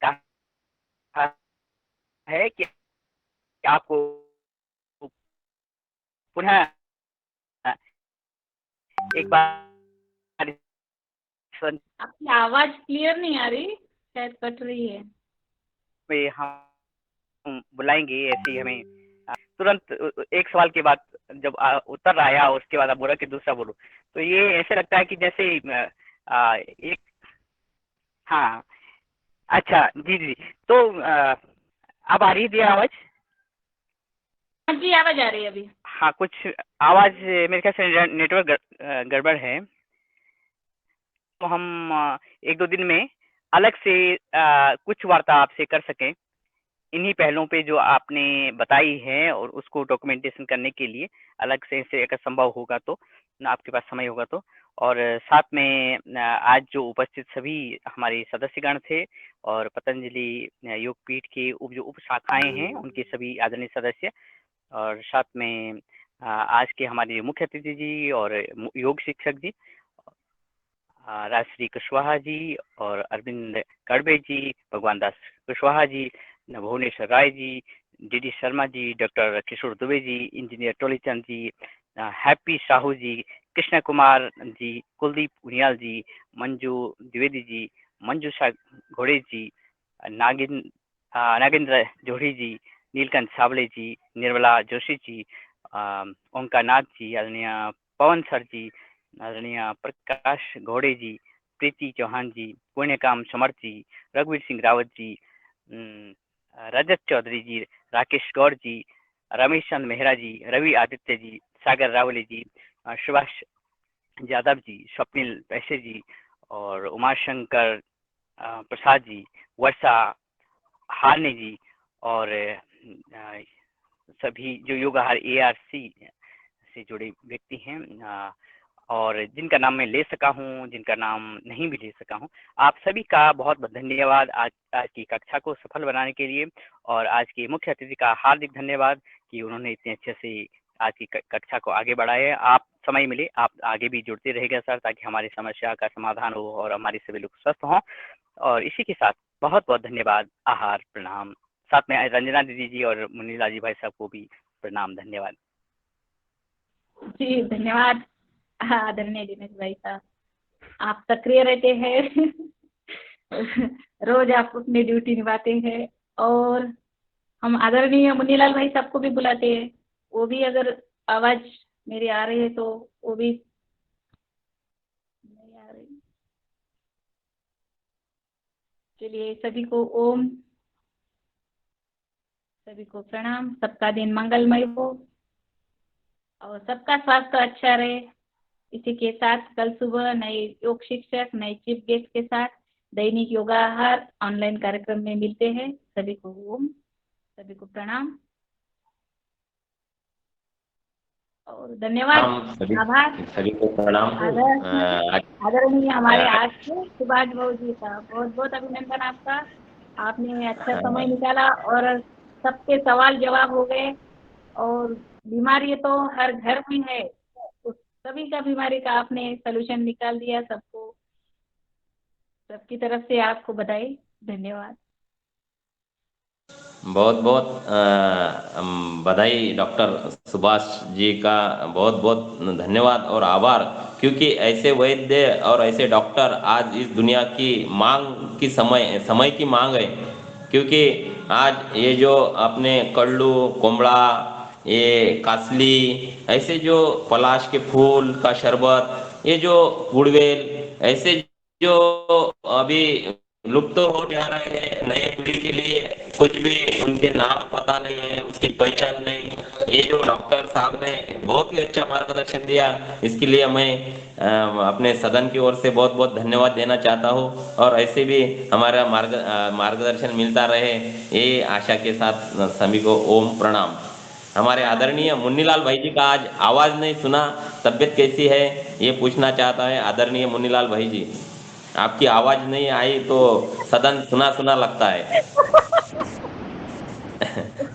कहा है कि आपको पुनः एक बार आपकी आवाज क्लियर नहीं आ रही, शायद कट रही है। हम बुलाएंगे ऐसे ही हमें तुरंत एक सवाल के बाद जब उत्तर आया उसके बाद आप बोला कि दूसरा बोलो, तो ये ऐसे लगता है कि जैसे एक हाँ अच्छा जी तो अब आ रही है आवाज? जी आवाज आ रही है अभी। हाँ कुछ आवाज मेरे ख्याल से नेटवर्क गड़बड़ है, तो हम एक दो दिन में अलग से कुछ वार्ता आपसे कर सकें इन्हीं पहलों पे जो आपने बताई है, और उसको डॉक्यूमेंटेशन करने के लिए अलग से अगर संभव होगा तो, आपके पास समय होगा तो। और साथ में आज जो उपस्थित सभी हमारे सदस्यगण थे और पतंजलि योगपीठ के जो उप शाखाएं हैं उनके सभी आदरणीय सदस्य, और साथ में आज के हमारे मुख्य अतिथि जी और योग शिक्षक जी राजश्री कुशवाहा जी और अरविंद कड़बे जी, भगवान दास कुशवाहा जी, भुवनेश्वर राय जी, डी शर्मा जी, डॉक्टर किशोर दुबे जी, इंजीनियर टोलीचंद जी, हैप्पी साहू जी, कृष्ण कुमार जी, कुलदीप उनियाल जी, मंजू द्विवेदी जी, मंजूषा घोड़े जी, नागेंद्र जोड़ी जी, नीलकंठ सावले जी, निर्मला जोशी जी, ओंकार नाथ जी, आदरणीय पवन सर जी, आदरणीय प्रकाश घोड़े जी, प्रीति चौहान जी, पुण्यकाम समर्थ जी, रघुवीर सिंह रावत जी, रजत चौधरी जी, राकेश गौड़ जी, रमेश चंद मेहरा जी, रवि आदित्य जी, सागर रावले जी, सुभाष यादव जी, स्वप्निल पैसे जी और उमाशंकर प्रसाद जी, वर्षा हारने जी और सभी जो योगाहार ARC से जुड़े व्यक्ति हैं, और जिनका नाम मैं ले सका हूँ, जिनका नाम नहीं भी ले सका हूँ, आप सभी का बहुत बहुत धन्यवाद आज की कक्षा को सफल बनाने के लिए। और आज के मुख्य अतिथि का हार्दिक धन्यवाद कि उन्होंने इतने अच्छे से आज की कक्षा को आगे बढ़ाया। आप समय मिले आप आगे भी जुड़ते रहेगा सर, ताकि हमारी समस्या का समाधान हो और हमारे सभी लोग स्वस्थ हों। और इसी के साथ बहुत बहुत धन्यवाद, आहार प्रणाम। साथ में रंजना दीदी जी और मुनीला जी भाई साहब को भी प्रणाम, धन्यवाद जी। धन्यवाद आदरणीय दिनेश भाई साहब, आप सक्रिय रहते हैं रोज आप अपनी ड्यूटी निभाते हैं। और हम आदरणीय मुनीलाल भाई साहब को भी बुलाते हैं, वो भी अगर आवाज मेरी आ रही है तो वो भी नहीं आ रही। चलिए सभी को ओम, सभी को प्रणाम, सबका दिन मंगलमय हो और सबका स्वास्थ्य अच्छा रहे। इसी के साथ कल सुबह नए योग शिक्षक नए चीफ गेस्ट के साथ दैनिक योगाहार ऑनलाइन कार्यक्रम में मिलते हैं। सभी को ओम, सभी को प्रणाम और धन्यवाद, आभार। सभी को प्रणाम। आदरणीय हमारे आज के सुभाष भाऊ जी का बहुत बहुत अभिनंदन आपका, आपने अच्छा समय निकाला और सबके सवाल जवाब हो गए। और बीमारी तो हर घर में है, तो सभी का बीमारी का आपने सलूशन निकाल दिया। सबको सबकी तरफ से आपको बधाई, धन्यवाद। बहुत बहुत बधाई डॉक्टर सुभाष जी का, बहुत बहुत धन्यवाद और आभार, क्योंकि ऐसे वैद्य और ऐसे डॉक्टर आज इस दुनिया की मांग की समय की मांग है। क्योंकि आज ये जो आपने कल्लू कोमड़ा, ये कासली, ऐसे जो पलाश के फूल का शरबत, ये जो गुड़वेल, ऐसे जो अभी लुप्त तो हो जा रहे हैं, नए पीढ़ी के लिए कुछ भी उनके नाम पता नहीं है, उसकी पहचान नहीं। ये जो डॉक्टर साहब ने बहुत ही अच्छा मार्गदर्शन दिया, इसके लिए मैं अपने सदन की ओर से बहुत बहुत धन्यवाद देना चाहता हूँ। और ऐसे भी हमारा मार्गदर्शन मिलता रहे, ये आशा के साथ सभी को ओम प्रणाम। हमारे आदरणीय मुन्नीलाल भाई जी का आज आवाज नहीं सुना, तबियत कैसी है ये पूछना चाहता है आदरणीय मुन्नीलाल भाई जी। आपकी आवाज नहीं आई तो सदन सुना सुना लगता है।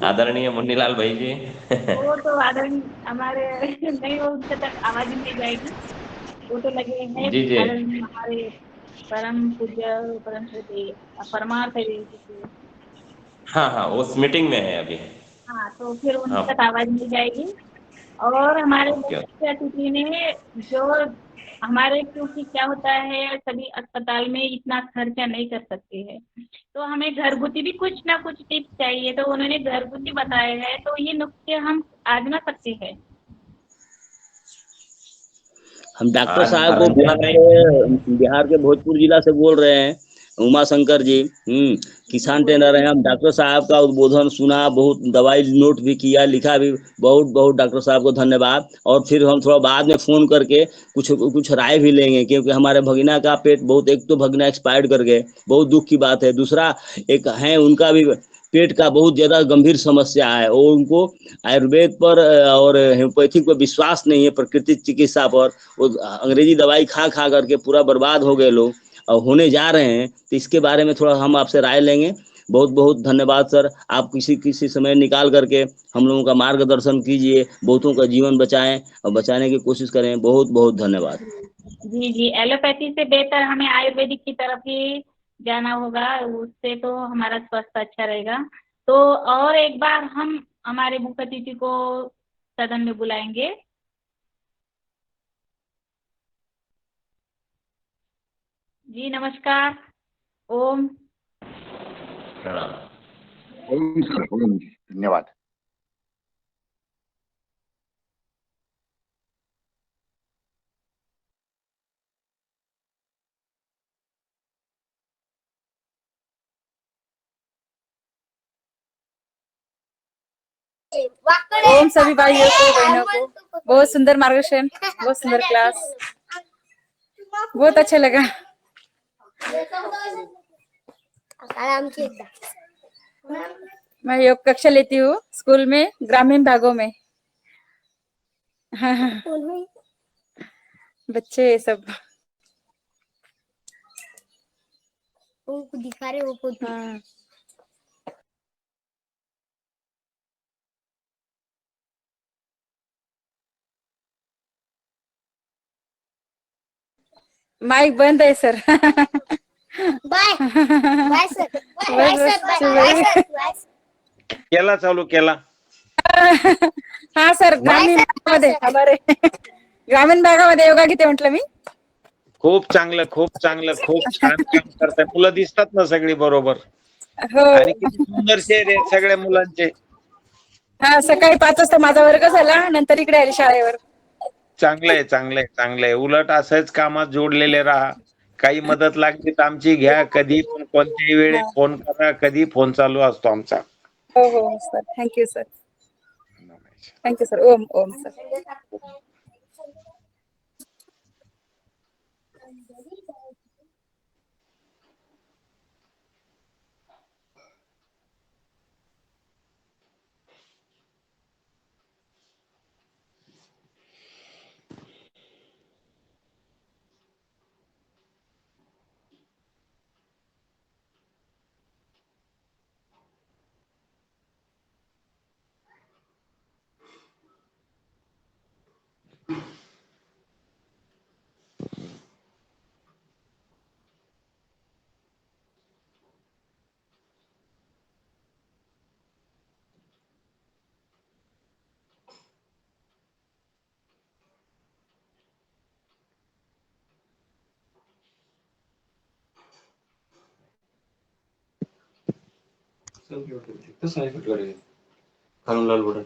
आदरणीय मुन्नीलाल भाई जी। वो तो आदरणीय हमारे नहीं, वो उनके तक आवाज ही नहीं जाएगी। वो तो लगे हैं जी जी। आदरणीय हमारे परम पूज्य परम श्री परमार्थ जी के। हाँ हाँ, उस मीटिंग में है अभी। हाँ, तो फिर हाँ। उनके तक आवाज नहीं जाएगी। और हमारे ओके। मुख्य अतिथि ने जो हमारे, क्योंकि क्या होता है सभी अस्पताल में इतना खर्चा नहीं कर सकते हैं, तो हमें घरगुती भी कुछ ना कुछ टिप्स चाहिए, तो उन्होंने घरगुती बताए हैं, तो ये नुस्खे हम आजमा सकते हैं। हम डॉक्टर आज साहब को रंजना भाई। बिहार के भोजपुर जिला से बोल रहे हैं, उमा शंकर जी। किसान टेंडर है। हम डॉक्टर साहब का उद्बोधन सुना, बहुत दवाई नोट भी किया, लिखा भी। बहुत बहुत डॉक्टर साहब को धन्यवाद। और फिर हम थोड़ा बाद में फोन करके कुछ कुछ राय भी लेंगे, क्योंकि हमारे भगिना का पेट बहुत, एक तो भगिना एक्सपायर्ड कर गए, बहुत दुख की बात है। दूसरा एक है, उनका भी पेट का बहुत ज़्यादा गंभीर समस्या है, और उनको आयुर्वेद पर और होम्योपैथिक पर विश्वास नहीं है, प्राकृतिक चिकित्सा पर। वो अंग्रेजी दवाई खा खा करके पूरा बर्बाद हो गए लोग, और होने जा रहे हैं। तो इसके बारे में थोड़ा हम आपसे राय लेंगे। बहुत बहुत धन्यवाद सर, आप किसी किसी समय निकाल करके हम लोगों का मार्गदर्शन कीजिए, बहुतों का जीवन बचाएं और बचाने की कोशिश करें। बहुत बहुत धन्यवाद। जी जी, एलोपैथी से बेहतर हमें आयुर्वेदिक की तरफ ही जाना होगा, उससे तो हमारा स्वास्थ्य अच्छा रहेगा। तो और एक बार हम हमारे मुख्य अतिथि को सदन में बुलाएंगे। जी नमस्कार। ओम। ओम सर, ओम, धन्यवाद। ओम सभी भाइयों को, बहनों को बहुत सुंदर मार्गदर्शन, बहुत सुंदर क्लास, बहुत अच्छा लगा। मैं योग कक्षा लेती हूँ स्कूल में, ग्रामीण भागों में। हाँ हाँ, बच्चे सब दिखा रहे हो। हाँ। माइक बंद है sir. Bye bye sir, bye sir. केला चालू केला. हाँ सर, ग्रामीण भागामध्ये हमारे ग्रामीण भागामध्ये योगा घेते म्हटलं मी. खूप चांगलं, खूप चांगलं, खूप छान काम करताय. मुलं दिसतात ना सगळी बरोबर, हो. आणि किती सुंदर चेहरे आहेत सगळ्या मुलांचे. हा, सकाळी 5 वाजता माझा वर्ग झाला, नंतर इकडे आले शाळेवर. चांगलंय चांगलंय चांगलंय. उलट असंच कामात जोडलेले राहा. काही मदत लागली तर आमची घ्या, कधी पण कोणत्याही वेळी फोन करा, कधी फोन चालू असतो आमचा. हो हो sir, thank you sir, thank you sir. ओम ओम सर. खालून लाल बटन.